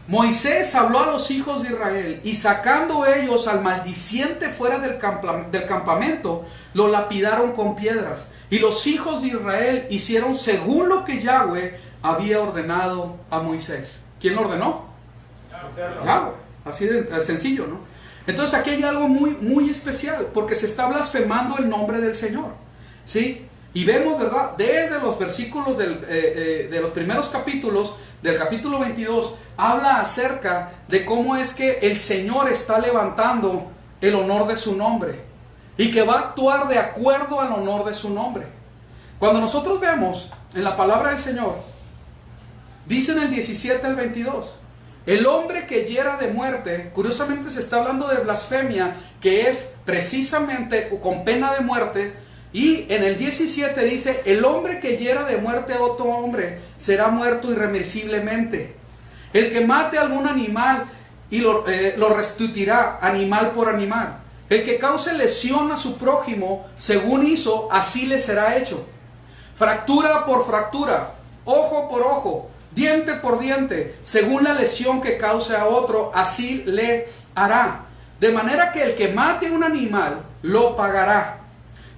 Moisés habló a los hijos de Israel, y sacando ellos al maldiciente fuera del campamento, lo lapidaron con piedras. Y los hijos de Israel hicieron según lo que Yahweh había ordenado a Moisés. ¿Quién lo ordenó? Yahweh. Así de sencillo, ¿no? Entonces aquí hay algo muy, muy especial, porque se está blasfemando el nombre del Señor, ¿sí? Y vemos, ¿verdad? Desde los versículos de los primeros capítulos, del capítulo 22, habla acerca de cómo es que el Señor está levantando el honor de su nombre, y que va a actuar de acuerdo al honor de su nombre. Cuando nosotros vemos en la palabra del Señor, dice en el 17 al 22, el hombre que hiera de muerte, curiosamente se está hablando de blasfemia, que es precisamente con pena de muerte. Y en el 17 dice: el hombre que hiera de muerte a otro hombre será muerto irremisiblemente. El que mate a algún animal y lo restituirá animal por animal. El que cause lesión a su prójimo, según hizo, así le será hecho. Fractura por fractura, ojo por ojo, diente por diente, según la lesión que cause a otro, así le hará. De manera que el que mate un animal lo pagará.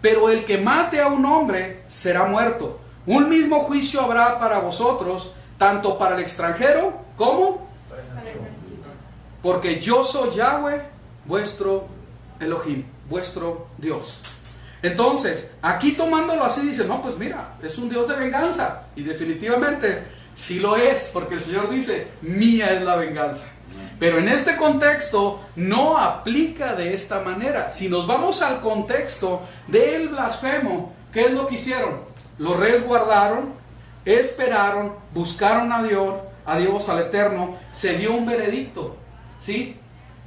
pero el que mate a un hombre será muerto. Un mismo juicio habrá para vosotros, tanto para el extranjero como porque yo soy Yahweh, vuestro Elohim, vuestro Dios. Entonces, aquí tomándolo así, dice, no, pues mira, es un Dios de venganza. Y definitivamente sí lo es, porque el Señor dice, mía es la venganza. Pero en este contexto no aplica de esta manera. Si nos vamos al contexto del blasfemo, ¿qué es lo que hicieron? Los resguardaron, esperaron, buscaron a Dios, al Eterno, se dio un veredicto, ¿sí?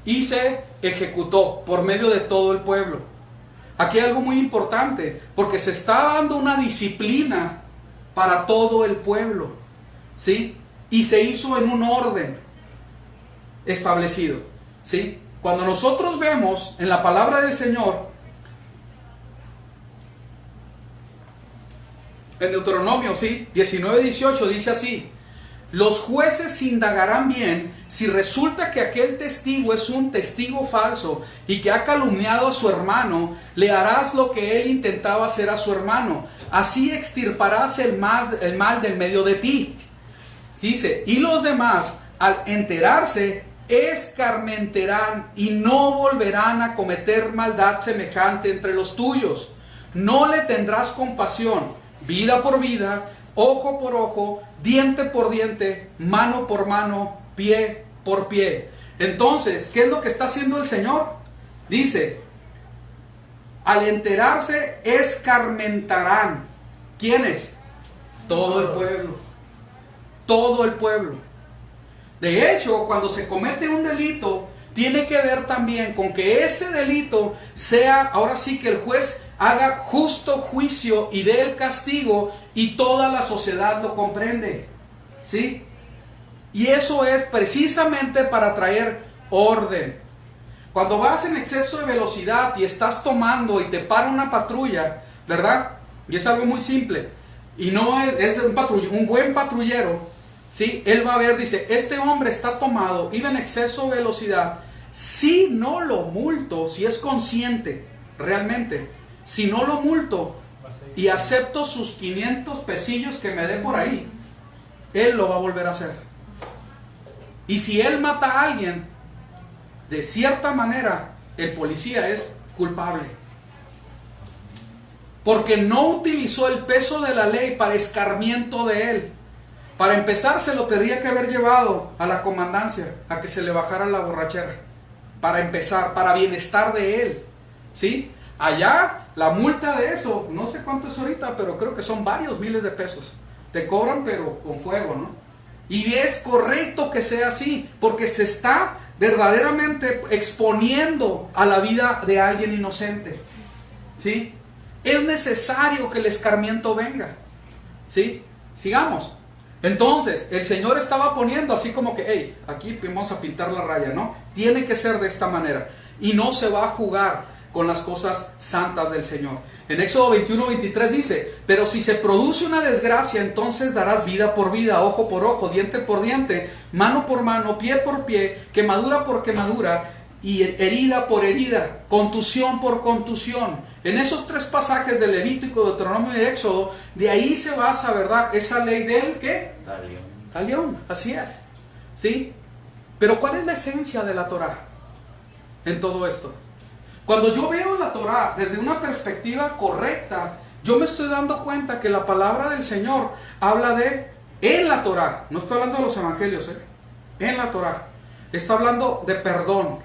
Y se ejecutó por medio de todo el pueblo. Aquí hay algo muy importante, porque se está dando una disciplina para todo el pueblo, ¿sí? Y se hizo en un orden establecido, ¿sí? Cuando nosotros vemos en la palabra del Señor, en Deuteronomio, ¿sí? 19:18 dice así: los jueces indagarán bien si resulta que aquel testigo es un testigo falso y que ha calumniado a su hermano, le harás lo que él intentaba hacer a su hermano. Así extirparás el mal del medio de ti. Dice, y los demás, al enterarse, escarmentarán y no volverán a cometer maldad semejante entre los tuyos. No le tendrás compasión, vida por vida, ojo por ojo, diente por diente, mano por mano, pie por pie. Entonces, ¿qué es lo que está haciendo el Señor? Dice, al enterarse, escarmentarán. ¿Quiénes? Todo el pueblo. Todo el pueblo. De hecho, cuando se comete un delito, tiene que ver también con que ese delito sea, ahora sí que el juez haga justo juicio y dé el castigo y toda la sociedad lo comprende, ¿sí? Y eso es precisamente para traer orden. Cuando vas en exceso de velocidad y estás tomando y te para una patrulla, ¿verdad? Y es algo muy simple, y no es un buen patrullero, ¿sí? Él va a ver, dice, este hombre está tomado, iba en exceso de velocidad. Si no lo multo, si es consciente realmente, si no lo multo y acepto sus 500 pesillos que me dé por ahí, él lo va a volver a hacer. Y si él mata a alguien, de cierta manera, el policía es culpable, porque no utilizó el peso de la ley para escarmiento de él. Para empezar, se lo tendría que haber llevado a la comandancia, a que se le bajara la borrachera. Para empezar, para bienestar de él, ¿sí? Allá, la multa de eso, no sé cuánto es ahorita, pero creo que son varios miles de pesos. Te cobran, pero con fuego, ¿no? Y es correcto que sea así, porque se está verdaderamente exponiendo a la vida de alguien inocente, ¿sí? Es necesario que el escarmiento venga, ¿sí? Sigamos. Entonces, el Señor estaba poniendo así como que, hey, aquí vamos a pintar la raya, ¿no? Tiene que ser de esta manera. Y no se va a jugar con las cosas santas del Señor. En Éxodo 21:23 dice, pero si se produce una desgracia, entonces darás vida por vida, ojo por ojo, diente por diente, mano por mano, pie por pie, quemadura por quemadura, y herida por herida, contusión por contusión. En esos tres pasajes de Levítico, Deuteronomio y Éxodo, de ahí se basa, ¿verdad?, esa ley del ¿qué? Talión, así es, ¿sí? Pero ¿cuál es la esencia de la Torah en todo esto? Cuando yo veo la Torah desde una perspectiva correcta, yo me estoy dando cuenta que la palabra del Señor habla de, en la Torah, no estoy hablando de los evangelios, en la Torah, está hablando de perdón,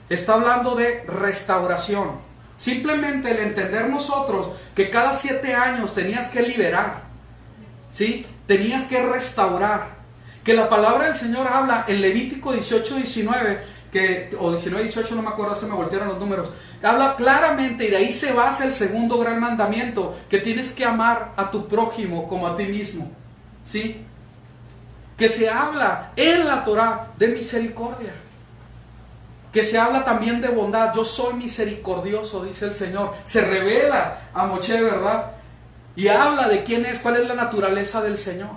está hablando de restauración. Simplemente el entender nosotros que cada 7 años tenías que liberar, ¿sí? Tenías que restaurar. Que la palabra del Señor habla en Levítico 18:19, o 19:18, no me acuerdo, se me voltearon los números. Habla claramente, y de ahí se basa el segundo gran mandamiento, que tienes que amar a tu prójimo como a ti mismo, ¿sí? Que se habla en la Torah de misericordia, que se habla también de bondad. Yo soy misericordioso, dice el Señor. Se revela a Moshe, ¿verdad? Y habla de quién es, cuál es la naturaleza del Señor.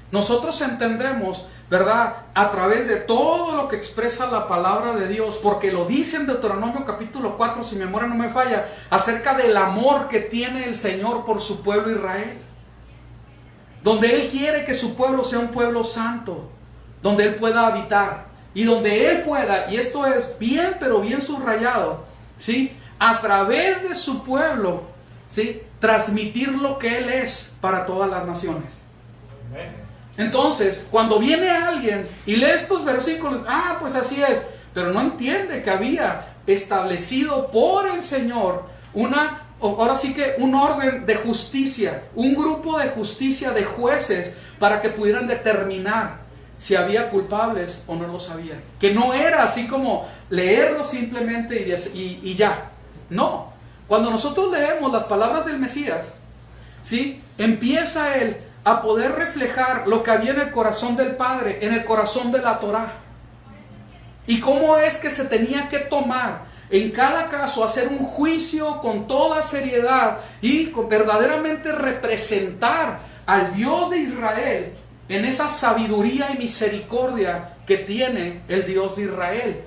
Nosotros entendemos, ¿verdad?, a través de todo lo que expresa la palabra de Dios, porque lo dice en Deuteronomio capítulo 4, si mi memoria no me falla, acerca del amor que tiene el Señor por su pueblo Israel. Donde Él quiere que su pueblo sea un pueblo santo, donde Él pueda habitar y donde Él pueda, y esto es bien pero bien subrayado, ¿sí?, a través de su pueblo, ¿sí?, transmitir lo que Él es para todas las naciones. Entonces, cuando viene alguien y lee estos versículos, pues así es, pero no entiende que había establecido por el Señor ahora sí que un orden de justicia, un grupo de justicia de jueces para que pudieran determinar si había culpables o no los había. Que no era así como leerlo simplemente y ya. No. Cuando nosotros leemos las palabras del Mesías, ¿sí?, empieza Él a poder reflejar lo que había en el corazón del Padre, en el corazón de la Torá. Y cómo es que se tenía que tomar en cada caso, hacer un juicio con toda seriedad y verdaderamente representar al Dios de Israel en esa sabiduría y misericordia que tiene el Dios de Israel.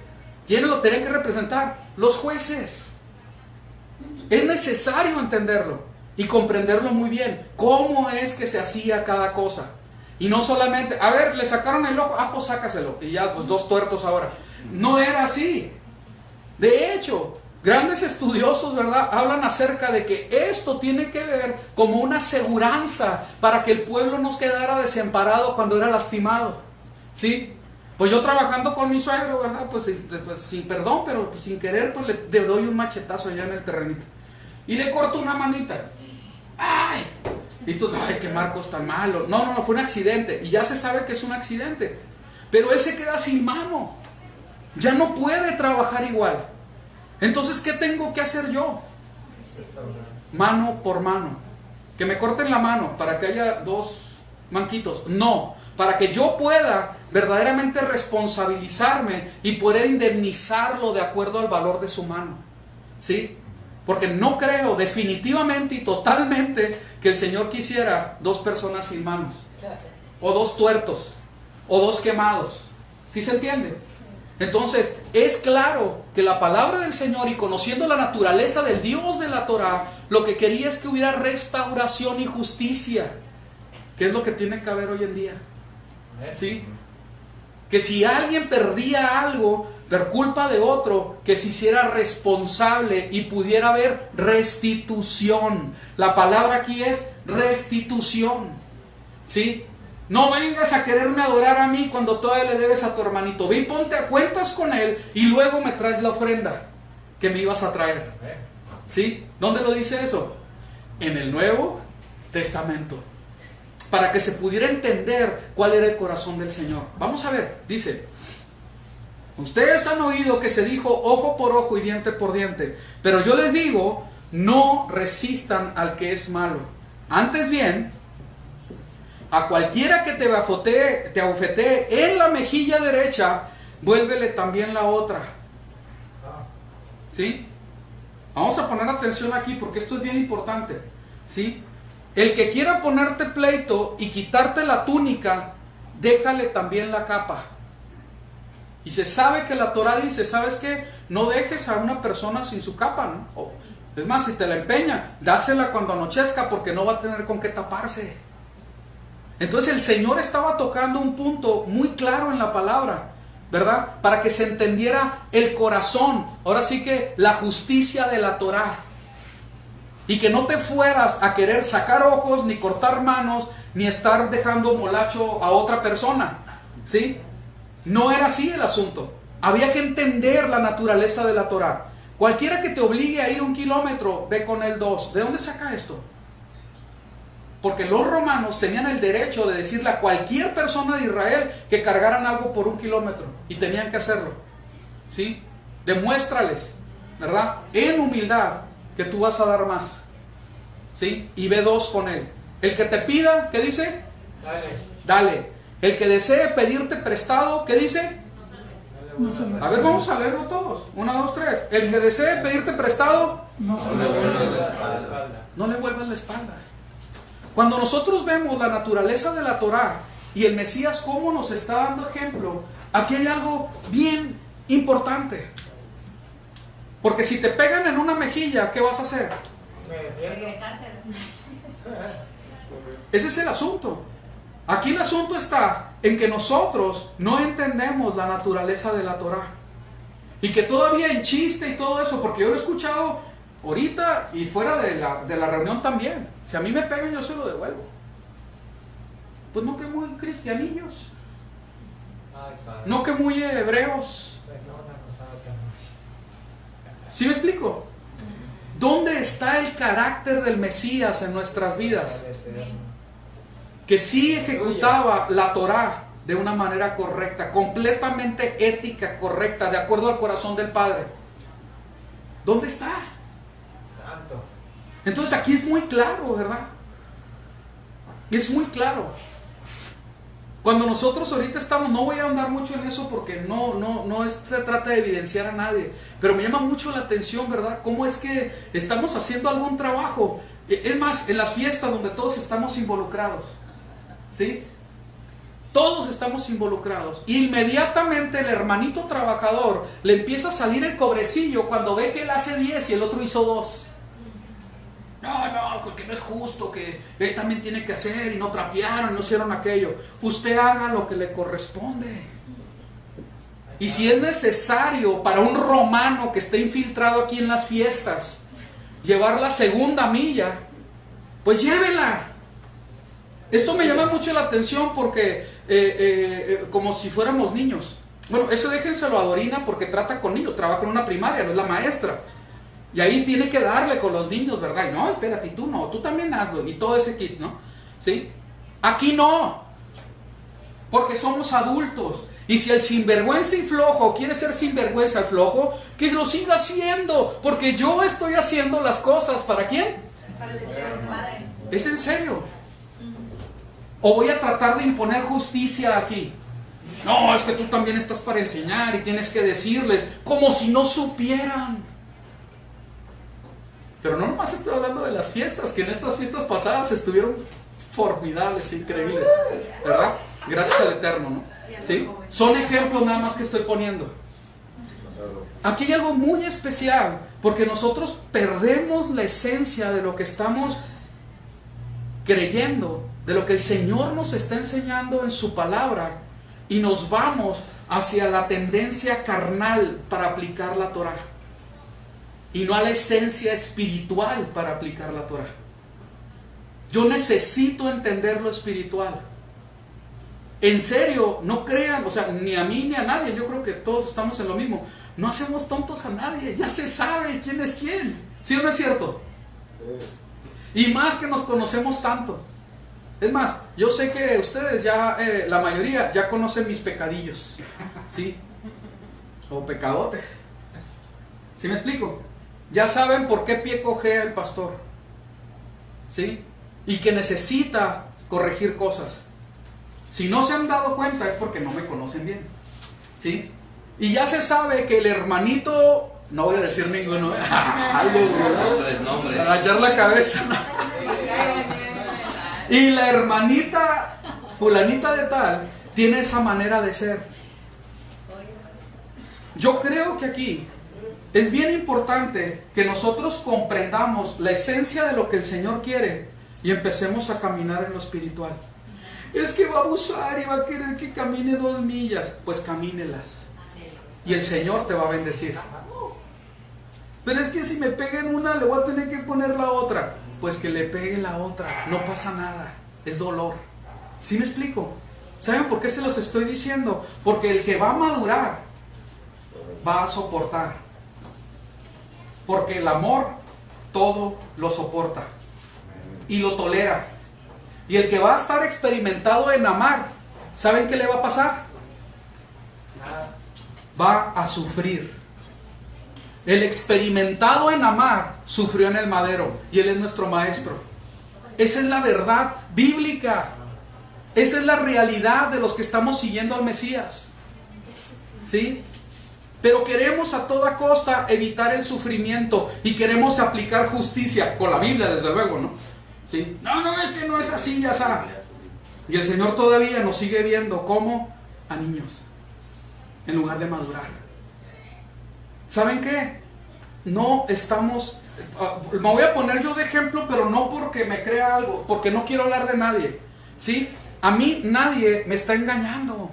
¿Quiénes lo tienen que representar? Los jueces. Es necesario entenderlo y comprenderlo muy bien. ¿Cómo es que se hacía cada cosa? Y no solamente, a ver, le sacaron el ojo, pues sácaselo. Y ya, pues 2 tuertos ahora. No era así. De hecho, grandes estudiosos, ¿verdad?, hablan acerca de que esto tiene que ver como una aseguranza para que el pueblo no quedara desamparado cuando era lastimado. ¿Sí? Pues yo trabajando con mi suegro, ¿verdad?, pues sin perdón, pero pues sin querer, pues le doy un machetazo allá en el terrenito. Y le corto una manita. ¡Ay! Y tú, ¡ay, qué Marcos tan malo! No, fue un accidente. Y ya se sabe que es un accidente. Pero él se queda sin mano. Ya no puede trabajar igual. Entonces, ¿qué tengo que hacer yo? Mano por mano. Que me corten la mano para que haya 2 manquitos. No, para que yo pueda verdaderamente responsabilizarme y poder indemnizarlo de acuerdo al valor de su mano. ¿Sí? Porque no creo definitivamente y totalmente que el Señor quisiera 2 personas sin manos, o 2 tuertos, o 2 quemados. ¿Sí se entiende? Entonces, es claro que la palabra del Señor, y conociendo la naturaleza del Dios de la Torá, lo que quería es que hubiera restauración y justicia, que es lo que tiene que haber hoy en día. ¿Sí? Que si alguien perdía algo por culpa de otro, que se hiciera responsable y pudiera haber restitución. La palabra aquí es restitución. ¿Sí? No vengas a quererme adorar a mí cuando todavía le debes a tu hermanito. Ve y ponte a cuentas con él y luego me traes la ofrenda que me ibas a traer. ¿Sí? ¿Dónde lo dice eso? En el Nuevo Testamento. Para que se pudiera entender cuál era el corazón del Señor. Vamos a ver, dice: ustedes han oído que se dijo ojo por ojo y diente por diente, pero yo les digo, no resistan al que es malo. Antes bien, a cualquiera que te abofetee en la mejilla derecha, vuélvele también la otra. ¿Sí? Vamos a poner atención aquí porque esto es bien importante. ¿Sí? El que quiera ponerte pleito y quitarte la túnica, déjale también la capa. Y se sabe que la Torá dice, ¿sabes qué? No dejes a una persona sin su capa, ¿no? Es más, si te la empeña, dásela cuando anochezca, porque no va a tener con qué taparse. Entonces el Señor estaba tocando un punto muy claro en la palabra, ¿verdad? Para que se entendiera el corazón, ahora sí que la justicia de la Torá. Y que no te fueras a querer sacar ojos, ni cortar manos, ni estar dejando molacho a otra persona. ¿Sí? No era así el asunto. Había que entender la naturaleza de la Torá. Cualquiera que te obligue a ir 1 kilómetro, ve con él 2. ¿De dónde saca esto? Porque los romanos tenían el derecho de decirle a cualquier persona de Israel que cargaran algo por 1 kilómetro. Y tenían que hacerlo. ¿Sí? Demuéstrales, ¿verdad? En humildad, que tú vas a dar más. ¿Sí? Y ve 2 con él. El que te pida, ¿qué dice? Dale. El que desee pedirte prestado, ¿qué dice? A ver, vamos a leerlo todos. 1, 2, 3. El que desee pedirte prestado, no le vuelvas la espalda. Cuando nosotros vemos la naturaleza de la Torá y el Mesías cómo nos está dando ejemplo, aquí hay algo bien importante. Porque si te pegan en una mejilla, ¿qué vas a hacer? Regresárselo. Ese es el asunto. Aquí el asunto está en que nosotros no entendemos la naturaleza de la Torah. Y que todavía en chiste y todo eso, porque yo lo he escuchado ahorita y fuera de la reunión también. Si a mí me pegan, yo se lo devuelvo. Pues no que muy cristianillos, no que muy hebreos. ¿Sí me explico? ¿Dónde está el carácter del Mesías en nuestras vidas? Que sí ejecutaba la Torah de una manera correcta, completamente ética, correcta, de acuerdo al corazón del Padre. ¿Dónde está? Santo. Entonces aquí es muy claro, ¿verdad? Es muy claro. Cuando nosotros ahorita estamos, no voy a ahondar mucho en eso porque no se trata de evidenciar a nadie, pero me llama mucho la atención, ¿verdad? Cómo es que estamos haciendo algún trabajo. Es más, en las fiestas donde todos estamos involucrados, ¿sí? Todos estamos involucrados. Inmediatamente el hermanito trabajador le empieza a salir el cobrecillo cuando ve que él hace 10 y el otro hizo 2. No, porque no es justo, que él también tiene que hacer y no trapearon, no hicieron aquello. Usted haga lo que le corresponde. Y si es necesario para un romano que esté infiltrado aquí en las fiestas llevar la segunda milla, pues llévela. Esto me llama mucho la atención porque como si fuéramos niños. Bueno, eso déjenselo a Dorina porque trata con niños, trabaja en una primaria, no es la maestra. Y ahí tiene que darle con los niños, ¿verdad? Y no, espérate, y tú no, tú también hazlo. Y todo ese kit, ¿no? ¿Sí? Aquí no. Porque somos adultos. Y si el sinvergüenza y flojo quiere ser sinvergüenza y flojo, que lo siga haciendo. Porque yo estoy haciendo las cosas. ¿Para quién? Para el Padre. ¿Es en serio? ¿O voy a tratar de imponer justicia aquí? No, es que tú también estás para enseñar y tienes que decirles como si no supieran. Pero no nomás estoy hablando de las fiestas, que en estas fiestas pasadas estuvieron formidables, increíbles, ¿verdad? Gracias al Eterno, ¿no? ¿Sí? Son ejemplos nada más que estoy poniendo. Aquí hay algo muy especial, porque nosotros perdemos la esencia de lo que estamos creyendo, de lo que el Señor nos está enseñando en su palabra, y nos vamos hacia la tendencia carnal para aplicar la Torah. Y no a la esencia espiritual para aplicar la Torah. Yo necesito entender lo espiritual. En serio, no crean, o sea, ni a mí ni a nadie, yo creo que todos estamos en lo mismo. No hacemos tontos a nadie, ya se sabe quién es quién. ¿Sí o no es cierto? Y más que nos conocemos tanto. Es más, yo sé que ustedes ya, la mayoría, ya conocen mis pecadillos. ¿Sí? O pecadotes. ¿Sí me explico? Ya saben por qué pie cojea el pastor, ¿sí? Y que necesita corregir cosas. Si no se han dado cuenta es porque no me conocen bien, ¿sí? Y ya se sabe que el hermanito, no voy a decir ninguno, para echar la cabeza. Y la hermanita fulanita de tal tiene esa manera de ser. Yo creo que aquí es bien importante que nosotros comprendamos la esencia de lo que el Señor quiere y empecemos a caminar en lo espiritual. Es que va a abusar y va a querer que camine 2 millas. Pues camínelas. Y el Señor te va a bendecir. Pero es que si me pegan una, le voy a tener que poner la otra. Pues que le pegue la otra. No pasa nada. Es dolor. ¿Sí me explico? ¿Saben por qué se los estoy diciendo? Porque el que va a madurar va a soportar. Porque el amor todo lo soporta y lo tolera. Y el que va a estar experimentado en amar, ¿saben qué le va a pasar? Va a sufrir. El experimentado en amar sufrió en el madero y Él es nuestro maestro. Esa es la verdad bíblica. Esa es la realidad de los que estamos siguiendo al Mesías. ¿Sí? Pero queremos a toda costa evitar el sufrimiento y queremos aplicar justicia con la Biblia, desde luego, ¿no? ¿Sí? No, es que no es así, ya sabes. Y el Señor todavía nos sigue viendo como a niños, en lugar de madurar. ¿Saben qué? no estamos, me voy a poner yo de ejemplo, pero no porque me crea algo, porque no quiero hablar de nadie, ¿sí? A mí nadie me está engañando.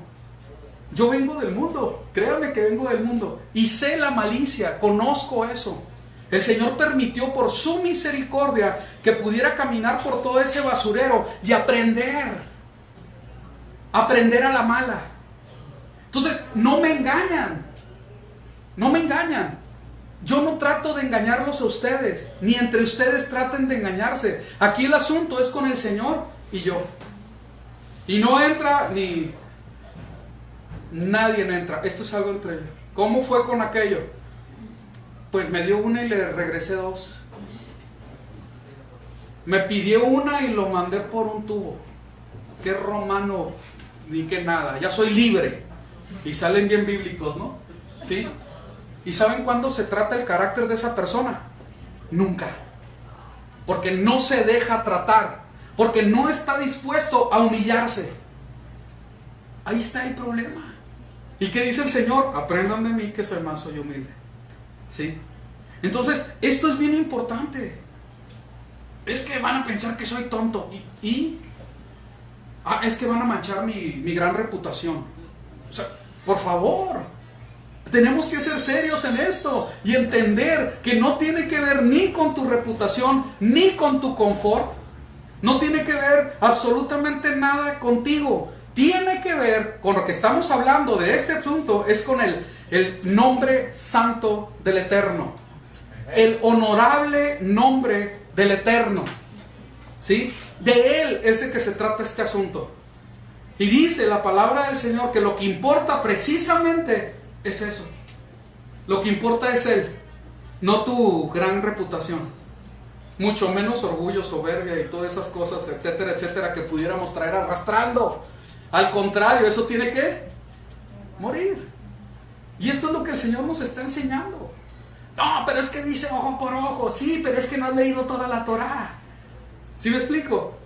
Yo vengo del mundo, créanme que vengo del mundo y sé la malicia, conozco eso. El Señor permitió por su misericordia que pudiera caminar por todo ese basurero y aprender a la mala. Entonces, no me engañan, no me engañan. Yo no trato de engañarlos a ustedes, ni entre ustedes traten de engañarse. Aquí el asunto es con el Señor y yo. Y no entra ni... Nadie entra, esto es algo entre ellos. ¿Cómo fue con aquello? Pues me dio una y le regresé dos. Me pidió una y lo mandé por un tubo. Qué romano, ni qué nada. Ya soy libre. Y salen bien bíblicos, ¿no? ¿Sí? ¿Y saben cuándo se trata el carácter de esa persona? Nunca. Porque no se deja tratar. Porque no está dispuesto a humillarse. Ahí está el problema. ¿Y qué dice el Señor? Aprendan de mí que soy manso y humilde. ¿Sí? Entonces, esto es bien importante. Es que van a pensar que soy tonto. Es que van a manchar mi gran reputación. O sea, por favor, tenemos que ser serios en esto y entender que no tiene que ver ni con tu reputación, ni con tu confort. No tiene que ver absolutamente nada contigo. Tiene que ver con lo que estamos hablando de este asunto, es con el nombre santo del Eterno. El honorable nombre del Eterno. ¿Sí? De Él es el que se trata este asunto. Y dice la palabra del Señor que lo que importa precisamente es eso. Lo que importa es Él, no tu gran reputación. Mucho menos orgullo, soberbia y todas esas cosas, etcétera, etcétera, que pudiéramos traer arrastrando. Al contrario, eso tiene que morir. Y esto es lo que el Señor nos está enseñando. No, pero es que dice ojo por ojo. Sí, pero es que no has leído toda la Torá. ¿Sí me explico?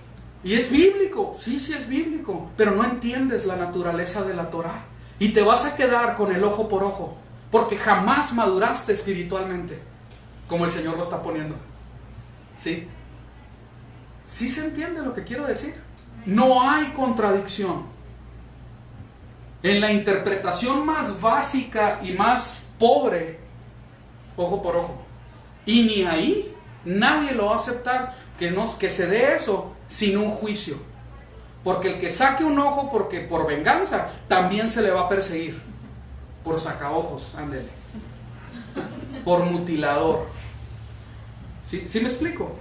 Y es bíblico, sí es bíblico, pero no entiendes la naturaleza de la Torá. Y te vas a quedar con el ojo por ojo, porque jamás maduraste espiritualmente, como el Señor lo está poniendo. ¿Sí? ¿Sí se entiende lo que quiero decir? No hay contradicción. En la interpretación más básica y más pobre, ojo por ojo. Y ni ahí nadie lo va a aceptar que se dé eso sin un juicio. Porque el que saque un ojo porque por venganza, también se le va a perseguir. Por sacaojos, ándele. Por mutilador. ¿Sí me explico?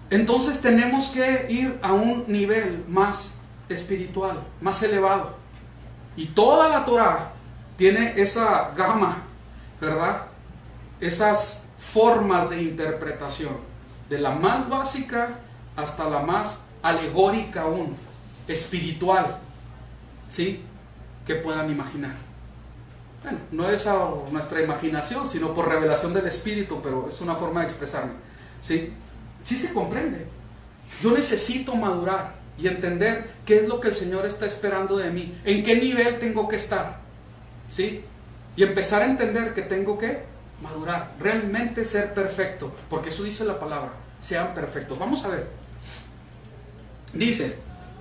Entonces tenemos que ir a un nivel más espiritual, más elevado. Y toda la Torá tiene esa gama, ¿verdad? Esas formas de interpretación, de la más básica hasta la más alegórica aún, espiritual, ¿sí? Que puedan imaginar. Bueno, no es a nuestra imaginación, sino por revelación del Espíritu, pero es una forma de expresarme, ¿sí? Sí se comprende. Yo necesito madurar y entender qué es lo que el Señor está esperando de mí, en qué nivel tengo que estar, ¿sí? Y empezar a entender que tengo que madurar, realmente ser perfecto, porque eso dice la palabra, sean perfectos. Vamos a ver. Dice,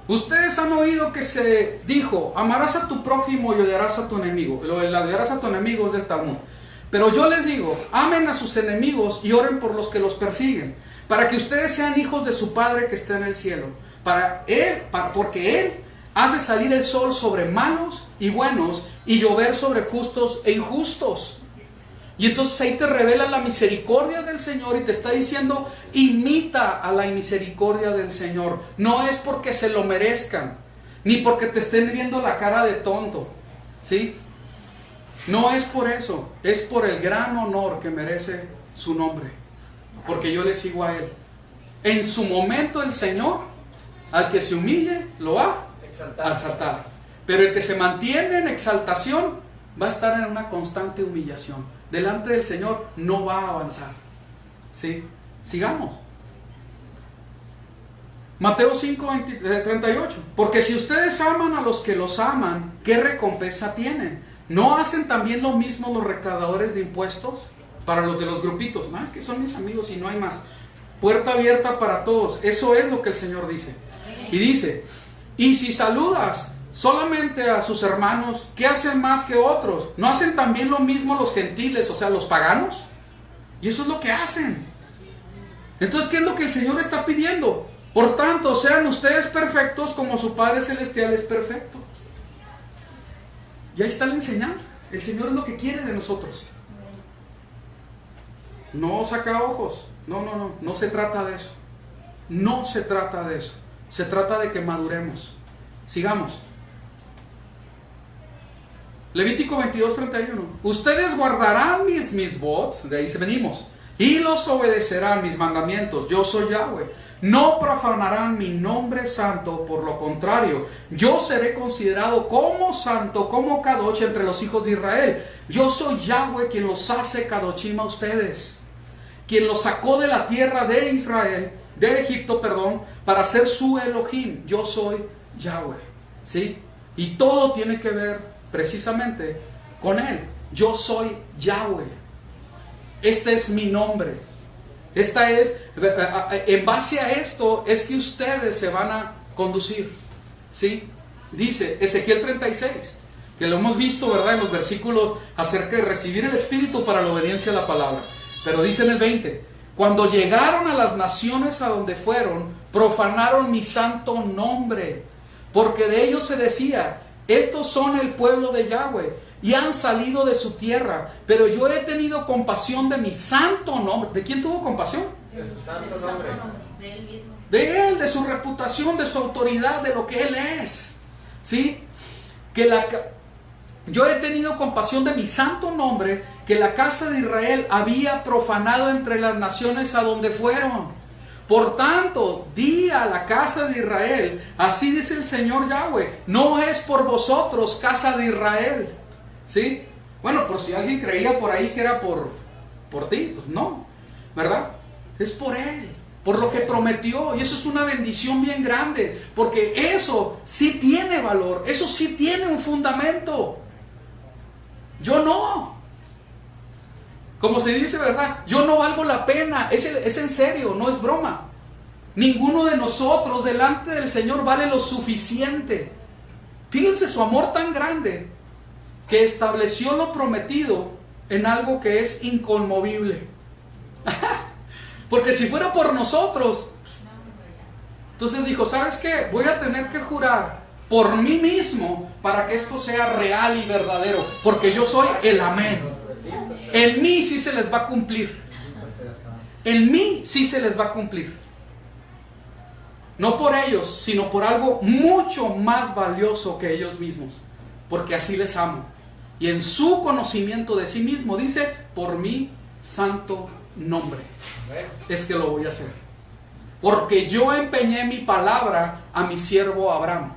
ustedes han oído que se dijo, amarás a tu prójimo y odiarás a tu enemigo. Lo de odiarás a tu enemigo es del Talmud. Pero yo les digo, amen a sus enemigos y oren por los que los persiguen, para que ustedes sean hijos de su Padre que está en el cielo. Porque Él hace salir el sol sobre malos y buenos y llover sobre justos e injustos. Y entonces ahí te revela la misericordia del Señor y te está diciendo, imita a la misericordia del Señor. No es porque se lo merezcan, ni porque te estén viendo la cara de tonto, ¿sí? No es por eso, es por el gran honor que merece su nombre, porque yo le sigo a Él. En su momento el Señor, al que se humille, lo va a exaltar. Pero el que se mantiene en exaltación, va a estar en una constante humillación. Delante del Señor no va a avanzar. ¿Sí? Sigamos. Mateo 5:38. Porque si ustedes aman a los que los aman, ¿qué recompensa tienen? ¿No hacen también lo mismo los recaudadores de impuestos? para los de los grupitos. No, es que son mis amigos y no hay más. Puerta abierta para todos. Eso es lo que el Señor dice. Y dice, y si saludas solamente a sus hermanos, ¿qué hacen más que otros? ¿No hacen también lo mismo los gentiles, o sea, los paganos? Y eso es lo que hacen. Entonces, ¿qué es lo que el Señor está pidiendo? Por tanto, sean ustedes perfectos como su Padre Celestial es perfecto. Y ahí está la enseñanza. El Señor es lo que quiere de nosotros. No saca ojos. No se trata de eso. No se trata de eso. Se trata de que maduremos. Sigamos. Levítico 22:31. Ustedes guardarán mis mitzvot, de ahí venimos, y los obedecerán mis mandamientos. Yo soy Yahweh. No profanarán mi nombre santo, por lo contrario, yo seré considerado como santo, como Kadosh entre los hijos de Israel. Yo soy Yahweh quien los hace Kadoshim a ustedes, quien los sacó de la tierra de Israel, de Egipto, perdón, para ser su Elohim. Yo soy Yahweh, ¿sí? Y todo tiene que ver precisamente con Él. Yo soy Yahweh. Este es mi nombre. Esta es, en base a esto es que ustedes se van a conducir, ¿sí? Dice Ezequiel 36, que lo hemos visto, ¿verdad?, en los versículos acerca de recibir el Espíritu para la obediencia a la palabra. Pero dice en el 20, cuando llegaron a las naciones a donde fueron, profanaron mi santo nombre, porque de ellos se decía, estos son el pueblo de Yahweh, y han salido de su tierra, pero yo he tenido compasión de mi santo nombre. ¿De quién tuvo compasión? De su santo nombre. De él mismo. De él, de su reputación, de su autoridad, de lo que él es. ¿Sí? Yo he tenido compasión de mi santo nombre, que la casa de Israel había profanado entre las naciones a donde fueron. Por tanto, di a la casa de Israel, así dice el Señor Yahweh, no es por vosotros, casa de Israel. ¿Sí? Bueno, por si alguien creía por ahí que era por ti, pues no, ¿verdad? Es por Él, por lo que prometió, y eso es una bendición bien grande, porque eso sí tiene valor, eso sí tiene un fundamento. Yo no. Como se dice, ¿verdad? Yo no valgo la pena, es en serio, no es broma. Ninguno de nosotros delante del Señor vale lo suficiente. Fíjense su amor tan grande, que estableció lo prometido en algo que es inconmovible. Porque si fuera por nosotros, entonces dijo, ¿sabes qué? Voy a tener que jurar por mí mismo para que esto sea real y verdadero, porque yo soy el amén. En mí sí se les va a cumplir. En mí sí se les va a cumplir. No por ellos, sino por algo mucho más valioso que ellos mismos, porque así les amo. Y en su conocimiento de sí mismo dice, por mi santo nombre es que lo voy a hacer. Porque yo empeñé mi palabra a mi siervo Abraham,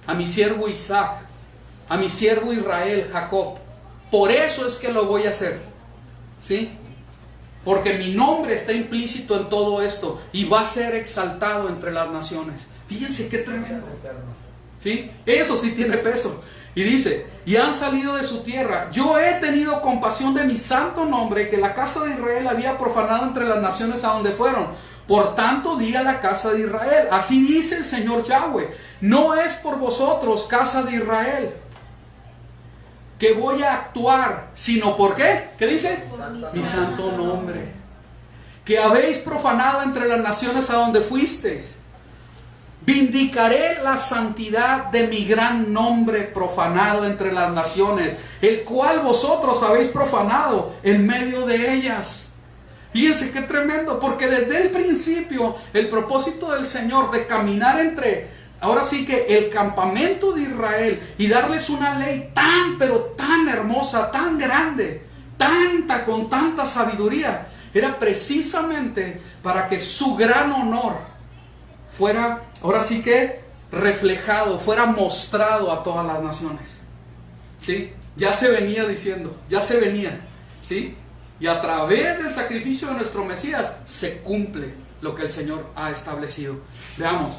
a mi siervo Isaac, a mi siervo Israel, Jacob. Por eso es que lo voy a hacer, ¿sí? Porque mi nombre está implícito en todo esto y va a ser exaltado entre las naciones. Fíjense qué tremendo, ¿sí? Eso sí tiene peso. Y dice, y han salido de su tierra. Yo he tenido compasión de mi santo nombre, que la casa de Israel había profanado entre las naciones a donde fueron. Por tanto, di a la casa de Israel, así dice el Señor Yahweh, no es por vosotros, casa de Israel, que voy a actuar, sino por ¿qué? ¿Qué dice? Mi santo nombre, que habéis profanado entre las naciones a donde fuisteis. Vindicaré la santidad de mi gran nombre profanado entre las naciones, el cual vosotros habéis profanado en medio de ellas. Fíjense qué tremendo, porque desde el principio el propósito del Señor de caminar entre, ahora sí que el campamento de Israel y darles una ley tan, pero tan hermosa, tan grande, con tanta sabiduría, era precisamente para que su gran honor fuera, ahora sí que reflejado, fuera mostrado a todas las naciones. ¿Sí? Ya se venía diciendo, ya se venía, ¿sí? Y a través del sacrificio de nuestro Mesías se cumple lo que el Señor ha establecido. Veamos.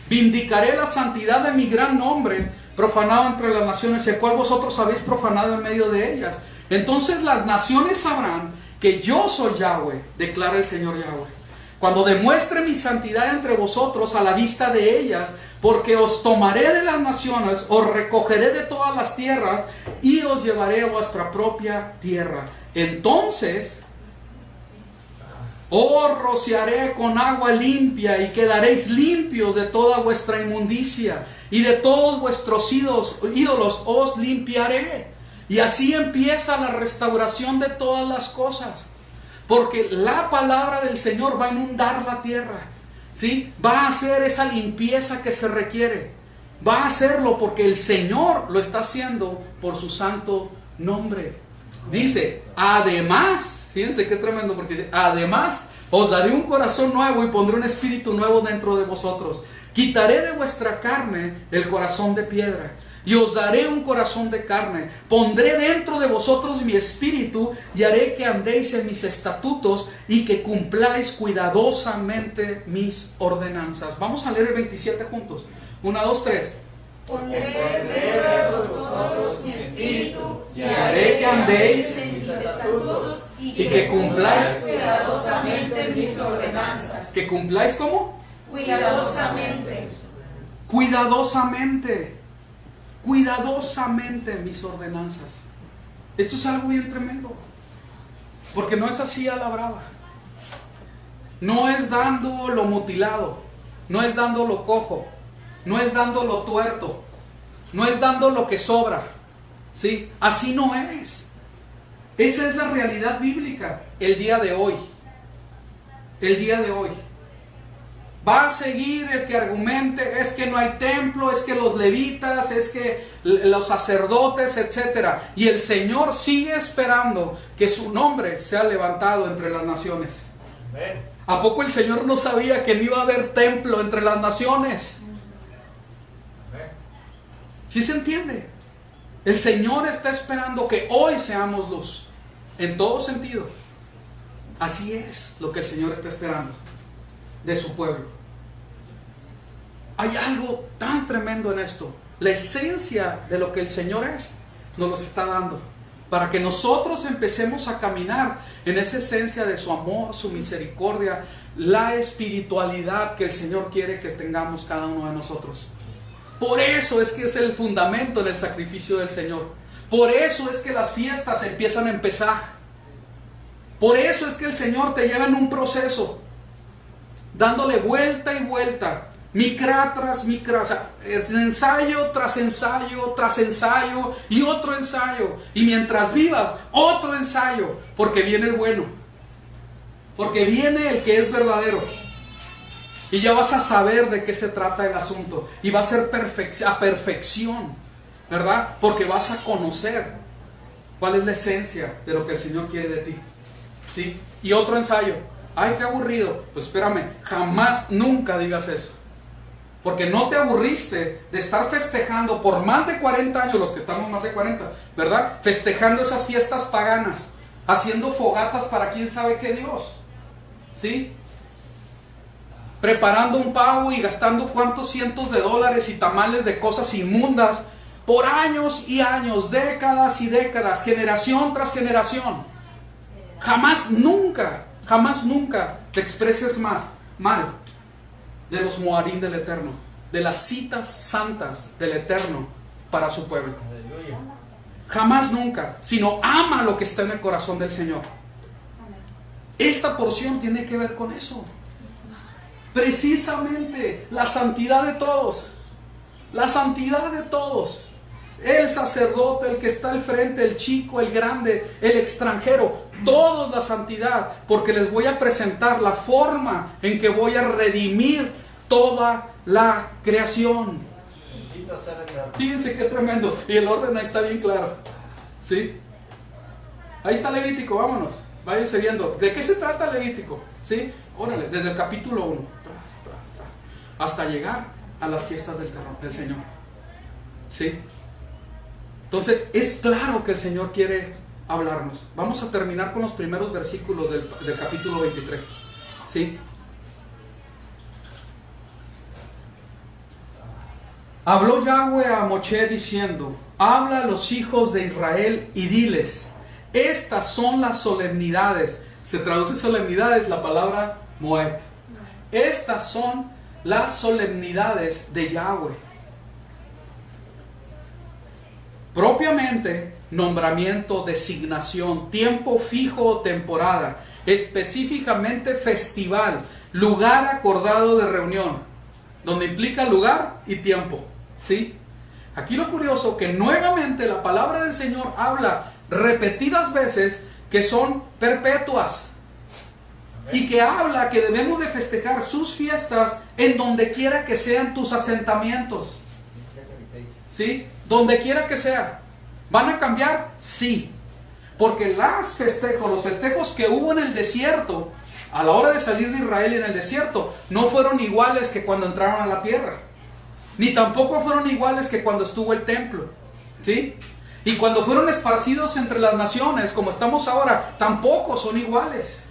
Vindicaré la santidad de mi gran nombre profanado entre las naciones, el cual vosotros habéis profanado en medio de ellas. Entonces las naciones sabrán que yo soy Yahweh, declara el Señor Yahweh. Cuando demuestre mi santidad entre vosotros a la vista de ellas, porque os tomaré de las naciones, os recogeré de todas las tierras y os llevaré a vuestra propia tierra. Entonces os rociaré con agua limpia y quedaréis limpios de toda vuestra inmundicia, y de todos vuestros ídolos os limpiaré. Y así empieza la restauración de todas las cosas, porque la palabra del Señor va a inundar la tierra, ¿sí? Va a hacer esa limpieza que se requiere. Va a hacerlo porque el Señor lo está haciendo por su santo nombre. Dice, además, fíjense qué tremendo, porque dice, además os daré un corazón nuevo y pondré un espíritu nuevo dentro de vosotros. Quitaré de vuestra carne el corazón de piedra y os daré un corazón de carne. Pondré dentro de vosotros mi espíritu y haré que andéis en mis estatutos y que cumpláis cuidadosamente mis ordenanzas. Vamos a leer el 27 juntos. 1, 2, 3. Pondré dentro de vosotros mi espíritu y haré que andéis en mis estatutos y que cumpláis cuidadosamente mis ordenanzas. ¿Que cumpláis cómo? Cuidadosamente. Cuidadosamente. Cuidadosamente mis ordenanzas. Esto es algo bien tremendo, porque no es así a la brava. No es dando lo mutilado, no es dando lo cojo, no es dando lo tuerto, no es dando lo que sobra, ¿sí? Así no es. Esa es la realidad bíblica el día de hoy. El día de hoy. Va a seguir el que argumente, es que no hay templo, es que los levitas, es que los sacerdotes, etc. Y el Señor sigue esperando que su nombre sea levantado entre las naciones. Amén. ¿A poco el Señor no sabía que no iba a haber templo entre las naciones? Amén. ¿Sí se entiende? El Señor está esperando que hoy seamos luz, en todo sentido. Así es lo que el Señor está esperando de su pueblo. Hay algo tan tremendo en esto. La esencia de lo que el Señor es, nos lo está dando, para que nosotros empecemos a caminar en esa esencia de su amor, su misericordia, la espiritualidad que el Señor quiere que tengamos cada uno de nosotros. Por eso es que es el fundamento del sacrificio del Señor. Por eso es que las fiestas empiezan a empezar. Por eso es que el Señor te lleva en un proceso, dándole vuelta y vuelta, micra tras micra, o sea, ensayo tras ensayo tras ensayo y otro ensayo. Y mientras vivas, otro ensayo, porque viene el bueno, porque viene el que es verdadero. Y ya vas a saber de qué se trata el asunto. Y va a ser a perfección, ¿verdad? Porque vas a conocer cuál es la esencia de lo que el Señor quiere de ti, ¿sí? Y otro ensayo. Ay, qué aburrido. Pues espérame, jamás, nunca digas eso. Porque no te aburriste de estar festejando por más de 40 años, los que estamos más de 40, ¿verdad? Festejando esas fiestas paganas, haciendo fogatas para quién sabe qué Dios, ¿sí? Preparando un pavo y gastando cuántos cientos de dólares y tamales de cosas inmundas por años y años, décadas y décadas, generación tras generación. Jamás nunca te expreses mal de los Moarim del Eterno, de las citas santas del Eterno para su pueblo. Aleluya. Jamás nunca, sino ama lo que está en el corazón del Señor. Esta porción tiene que ver con eso. Precisamente la santidad de todos. La santidad de todos. El sacerdote, el que está al frente, el chico, el grande, el extranjero, todos la santidad, porque les voy a presentar la forma en que voy a redimir toda la creación. Bendito sea el Señor. Fíjense qué tremendo. Y el orden ahí está bien claro, ¿sí? Ahí está Levítico, vámonos. Váyanse viendo. ¿De qué se trata Levítico? ¿Sí? Órale, desde el capítulo 1, tras, hasta llegar a las fiestas del Señor. ¿Sí? Entonces, es claro que el Señor quiere hablarnos. Vamos a terminar con los primeros versículos del capítulo 23. ¿Sí? Habló Yahweh a Moshe diciendo: habla a los hijos de Israel y diles: Estas son las solemnidades. Se traduce solemnidades la palabra Moed. Estas son las solemnidades de Yahweh. Propiamente, nombramiento, designación, tiempo fijo o temporada, específicamente festival, lugar acordado de reunión, donde implica lugar y tiempo, ¿sí? Aquí lo curioso que nuevamente la palabra del Señor habla repetidas veces que son perpetuas. Y que habla que debemos de festejar sus fiestas en donde quiera que sean tus asentamientos. ¿Sí? Donde quiera que sea. ¿Van a cambiar? Sí. Porque los festejos que hubo en el desierto, a la hora de salir de Israel en el desierto, no fueron iguales que cuando entraron a la tierra. Ni tampoco fueron iguales que cuando estuvo el templo. ¿Sí? Y cuando fueron esparcidos entre las naciones, como estamos ahora, tampoco son iguales.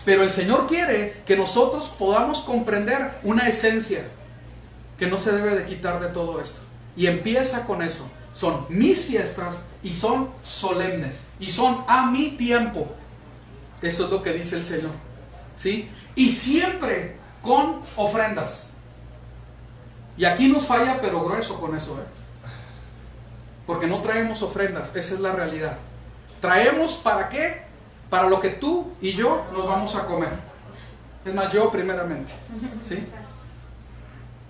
Pero el Señor quiere que nosotros podamos comprender una esencia que no se debe de quitar de todo esto. Y empieza con eso. Son mis fiestas y son solemnes. Y son a mi tiempo. Eso es lo que dice el Señor. ¿Sí? Y siempre con ofrendas. Y aquí nos falla, pero grueso con eso, porque no traemos ofrendas. Esa es la realidad. ¿Traemos para qué? Para lo que tú y yo nos vamos a comer. Es más, yo primeramente. ¿Sí?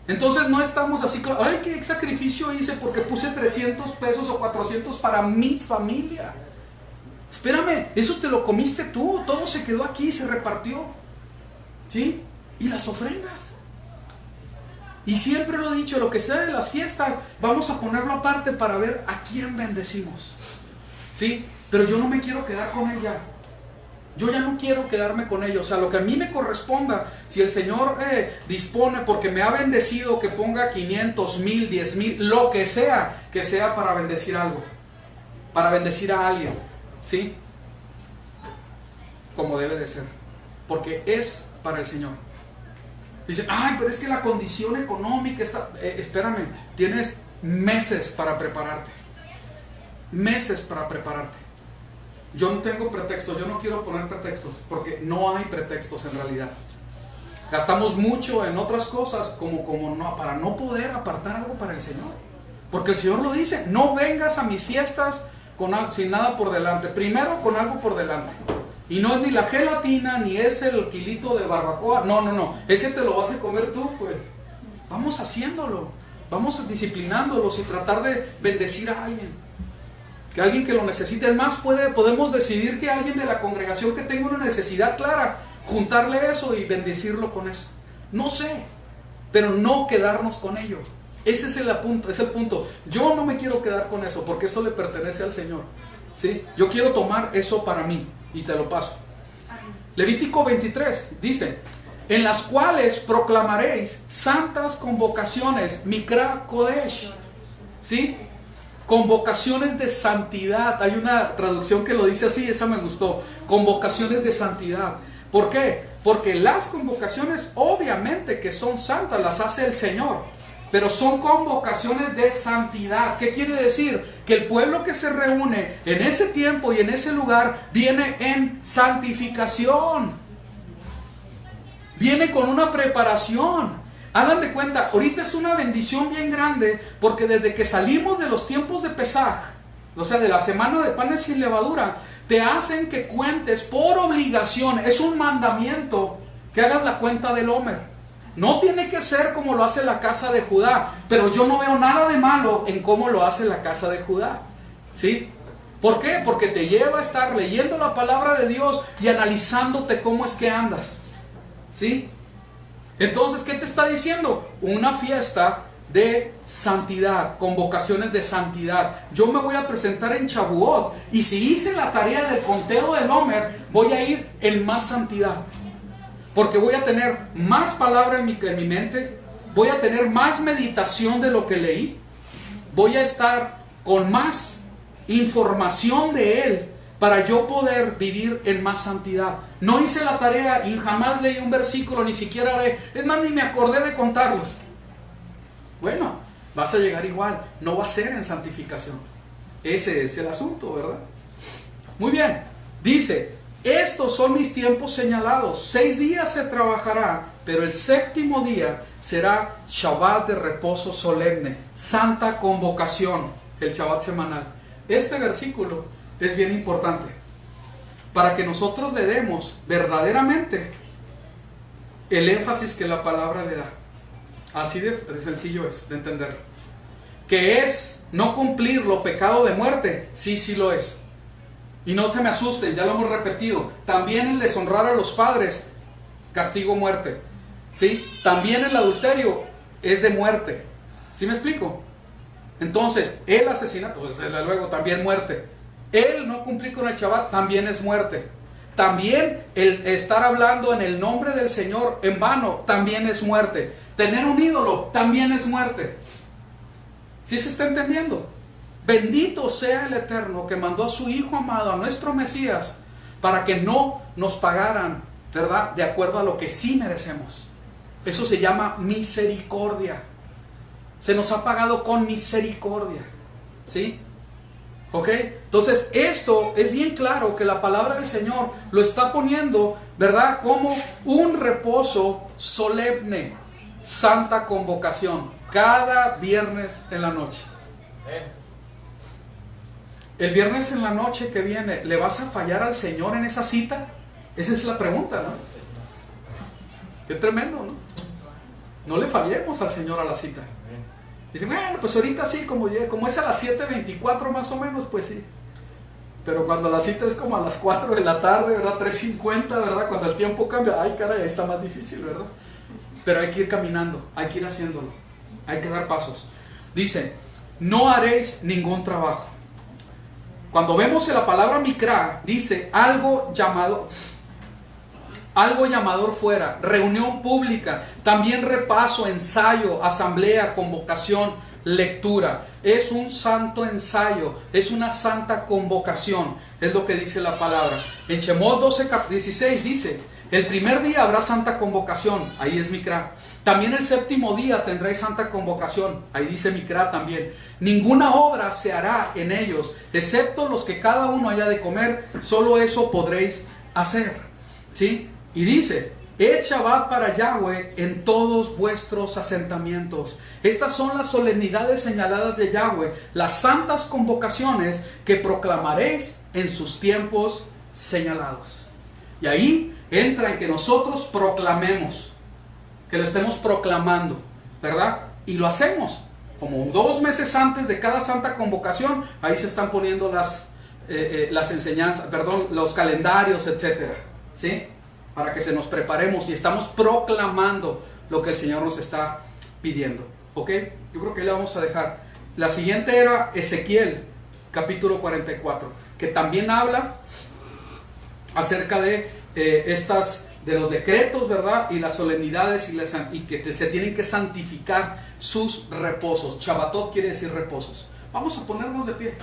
Entonces no estamos así como, ay, qué sacrificio hice porque puse 300 pesos o 400 para mi familia. Espérame, eso te lo comiste tú, todo se quedó aquí, se repartió. ¿Sí? Y las ofrendas. Y siempre lo he dicho, lo que sea de las fiestas, vamos a ponerlo aparte para ver a quién bendecimos. ¿Sí? Pero yo no me quiero quedar con ella. Yo ya no quiero quedarme con ellos. O sea, lo que a mí me corresponda, si el Señor dispone, porque me ha bendecido, que ponga 500, 1000, 10,000, lo que sea para bendecir algo, para bendecir a alguien, ¿sí? Como debe de ser, porque es para el Señor. Dicen, ay, pero es que la condición económica está... espérame, tienes meses para prepararte. Meses para prepararte. Yo no tengo pretextos, yo no quiero poner pretextos, porque no hay pretextos en realidad. Gastamos mucho en otras cosas como no, para no poder apartar algo para el Señor. Porque el Señor lo dice, no vengas a mis fiestas sin nada por delante. Primero con algo por delante. Y no es ni la gelatina, ni es el kilito de barbacoa. No. Ese te lo vas a comer tú, pues. Vamos haciéndolo. Vamos disciplinándolos y tratar de bendecir a alguien. Que alguien que lo necesite. Es más, podemos decidir que alguien de la congregación que tenga una necesidad clara, juntarle eso y bendecirlo con eso. No sé, pero no quedarnos con ello. Ese es el punto. Yo no me quiero quedar con eso, porque eso le pertenece al Señor. ¿Sí? Yo quiero tomar eso para mí. Y te lo paso. Levítico 23 dice: en las cuales proclamaréis santas convocaciones, Mikra Kodesh. ¿Sí? Convocaciones de santidad. Hay una traducción que lo dice así, esa me gustó. Convocaciones de santidad. ¿Por qué? Porque las convocaciones obviamente que son santas, las hace el Señor, pero son convocaciones de santidad. ¿Qué quiere decir? Que el pueblo que se reúne en ese tiempo y en ese lugar viene en santificación. Viene con una preparación. Hagan de cuenta, ahorita es una bendición bien grande, porque desde que salimos de los tiempos de Pesaj, o sea, de la semana de panes sin levadura, te hacen que cuentes por obligación. Es un mandamiento que hagas la cuenta del Omer. No tiene que ser como lo hace la casa de Judá, pero yo no veo nada de malo en cómo lo hace la casa de Judá. ¿Sí? ¿Por qué? Porque te lleva a estar leyendo la palabra de Dios y analizándote cómo es que andas. ¿Sí? Entonces, ¿qué te está diciendo? Una fiesta de santidad, convocaciones de santidad. Yo me voy a presentar en Shavuot, y si hice la tarea del conteo del Omer, voy a ir en más santidad. Porque voy a tener más palabra en mi mente, voy a tener más meditación de lo que leí, voy a estar con más información de Él para yo poder vivir en más santidad. No hice la tarea y jamás leí un versículo, ni siquiera es más, ni me acordé de contarlos. Bueno, vas a llegar igual, no va a ser en santificación. Ese es el asunto, ¿verdad? Muy bien, dice, estos son mis tiempos señalados. 6 días se trabajará, pero el 7º día será Shabbat de reposo solemne, santa convocación, el Shabbat semanal. Este versículo es bien importante para que nosotros le demos verdaderamente el énfasis que la palabra le da. Así de sencillo es de entender. Que es no cumplirlo pecado de muerte, sí lo es. Y no se me asusten, ya lo hemos repetido. También el deshonrar a los padres, castigo muerte. ¿Sí? También el adulterio es de muerte. ¿Sí me explico? Entonces, el asesinato, pues desde luego también muerte. El no cumplir con el Shabbat también es muerte. También el estar hablando en el nombre del Señor en vano también es muerte. Tener un ídolo también es muerte. ¿Sí se está entendiendo? Bendito sea el Eterno que mandó a su Hijo amado, a nuestro Mesías, para que no nos pagaran, ¿verdad?, de acuerdo a lo que sí merecemos. Eso se llama misericordia. Se nos ha pagado con misericordia. ¿Sí? ¿Ok? Entonces esto es bien claro que la palabra del Señor lo está poniendo, ¿verdad?, como un reposo solemne, santa convocación, cada viernes en la noche. El viernes en la noche que viene, ¿le vas a fallar al Señor en esa cita? Esa es la pregunta, ¿no? Qué tremendo, ¿no? No le fallemos al Señor a la cita. Dicen, bueno, pues ahorita sí, como es a las 7:24 más o menos, pues sí. Pero cuando la cita es como a las 4 de la tarde, ¿verdad? 3:50, ¿verdad? Cuando el tiempo cambia, ay caray, ahí está más difícil, ¿verdad? Pero hay que ir caminando, hay que ir haciéndolo, hay que dar pasos. Dice, no haréis ningún trabajo. Cuando vemos en la palabra mikra, dice algo llamador fuera, reunión pública, también repaso, ensayo, asamblea, convocación, lectura. Es un santo ensayo, es una santa convocación, es lo que dice la palabra. En Shemot 12:16 dice, el primer día habrá santa convocación, ahí es mikra. También el 7º día tendréis santa convocación, ahí dice mikra también. Ninguna obra se hará en ellos, excepto los que cada uno haya de comer, solo eso podréis hacer. ¿Sí? Y dice, ed Shabbat para Yahweh en todos vuestros asentamientos. Estas son las solemnidades señaladas de Yahweh, las santas convocaciones que proclamaréis en sus tiempos señalados. Y ahí entra en que nosotros proclamemos, que lo estemos proclamando, ¿verdad? Y lo hacemos. Como 2 meses antes de cada santa convocación, ahí se están poniendo las enseñanzas, los calendarios, etcétera, ¿sí? Para que se nos preparemos y estamos proclamando lo que el Señor nos está pidiendo. ¿Ok? Yo creo que le vamos a dejar. La siguiente era Ezequiel, capítulo 44, que también habla acerca de de los decretos, ¿verdad? Y las solemnidades y que se tienen que santificar sus reposos. Shabbatot quiere decir reposos. Vamos a ponernos de pie.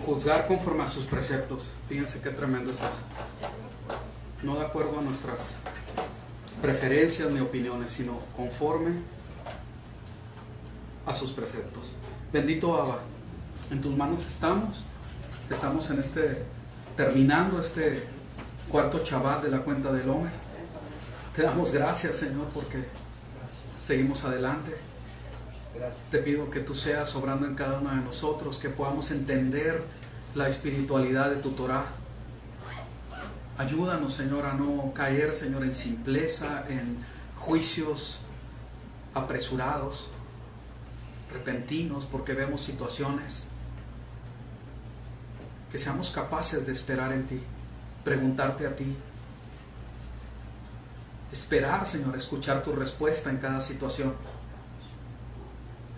Juzgar conforme a sus preceptos. Fíjense qué tremendo es eso. No de acuerdo a nuestras preferencias ni opiniones, sino conforme a sus preceptos. Bendito Abba, en tus manos estamos. Estamos en terminando este cuarto Shabbat de la cuenta del Omer. Te damos gracias, Señor, porque seguimos adelante. Gracias. Te pido que tú seas obrando en cada uno de nosotros, que podamos entender la espiritualidad de tu Torah. Ayúdanos, Señor, a no caer, Señor, en simpleza, en juicios apresurados, repentinos, porque vemos situaciones. Que seamos capaces de esperar en ti, preguntarte a ti. Esperar, Señor, escuchar tu respuesta en cada situación.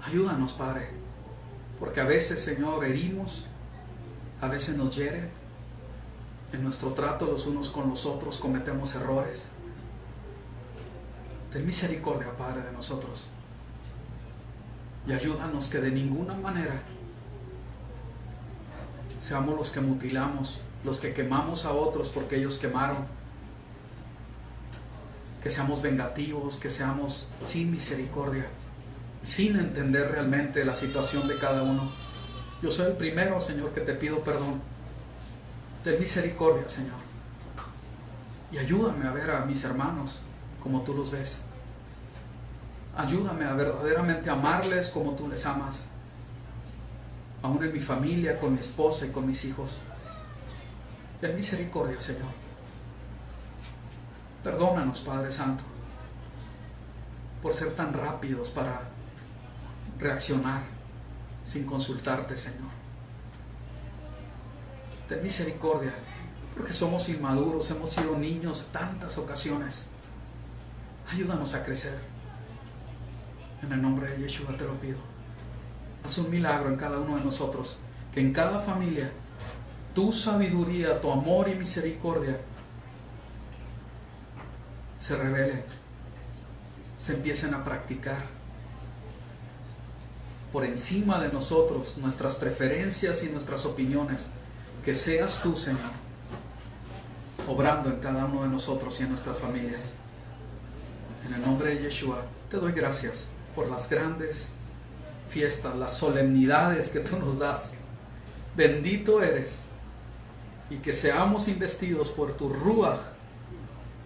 Ayúdanos, Padre, porque a veces, Señor, herimos, a veces nos hieren. En nuestro trato los unos con los otros cometemos errores. Ten misericordia, Padre, de nosotros. Y ayúdanos que de ninguna manera seamos los que mutilamos, los que quemamos a otros porque ellos quemaron. Que seamos vengativos, que seamos sin misericordia, sin entender realmente la situación de cada uno. Yo soy el primero, Señor, que te pido perdón. Ten misericordia, Señor. Y ayúdame a ver a mis hermanos como tú los ves. Ayúdame a verdaderamente amarles como tú les amas. Aún en mi familia, con mi esposa y con mis hijos. Ten misericordia, Señor. Perdónanos, Padre Santo, por ser tan rápidos para reaccionar sin consultarte, Señor. Ten misericordia, porque somos inmaduros, hemos sido niños en tantas ocasiones. Ayúdanos a crecer. En el nombre de Yeshua te lo pido. Haz un milagro en cada uno de nosotros, que en cada familia tu sabiduría, tu amor y misericordia se revelen, se empiecen a practicar por encima de nosotros, nuestras preferencias y nuestras opiniones. Que seas tú, Señor, obrando en cada uno de nosotros y en nuestras familias. En el nombre de Yeshua te doy gracias por las grandes fiestas, las solemnidades que tú nos das. Bendito eres, y que seamos investidos por tu Ruach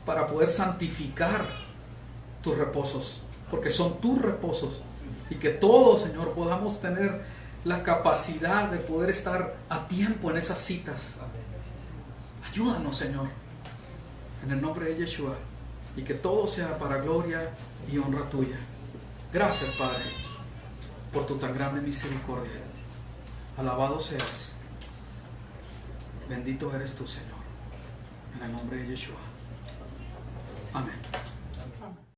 para poder santificar tus reposos, porque son tus reposos, y que todos, Señor, podamos tener la capacidad de poder estar a tiempo en esas citas. Ayúdanos, Señor, en el nombre de Yeshua, y que todo sea para gloria y honra tuya. Gracias, Padre, por tu tan grande misericordia. Alabado seas. Bendito eres tú, Señor, en el nombre de Yeshua. Amén.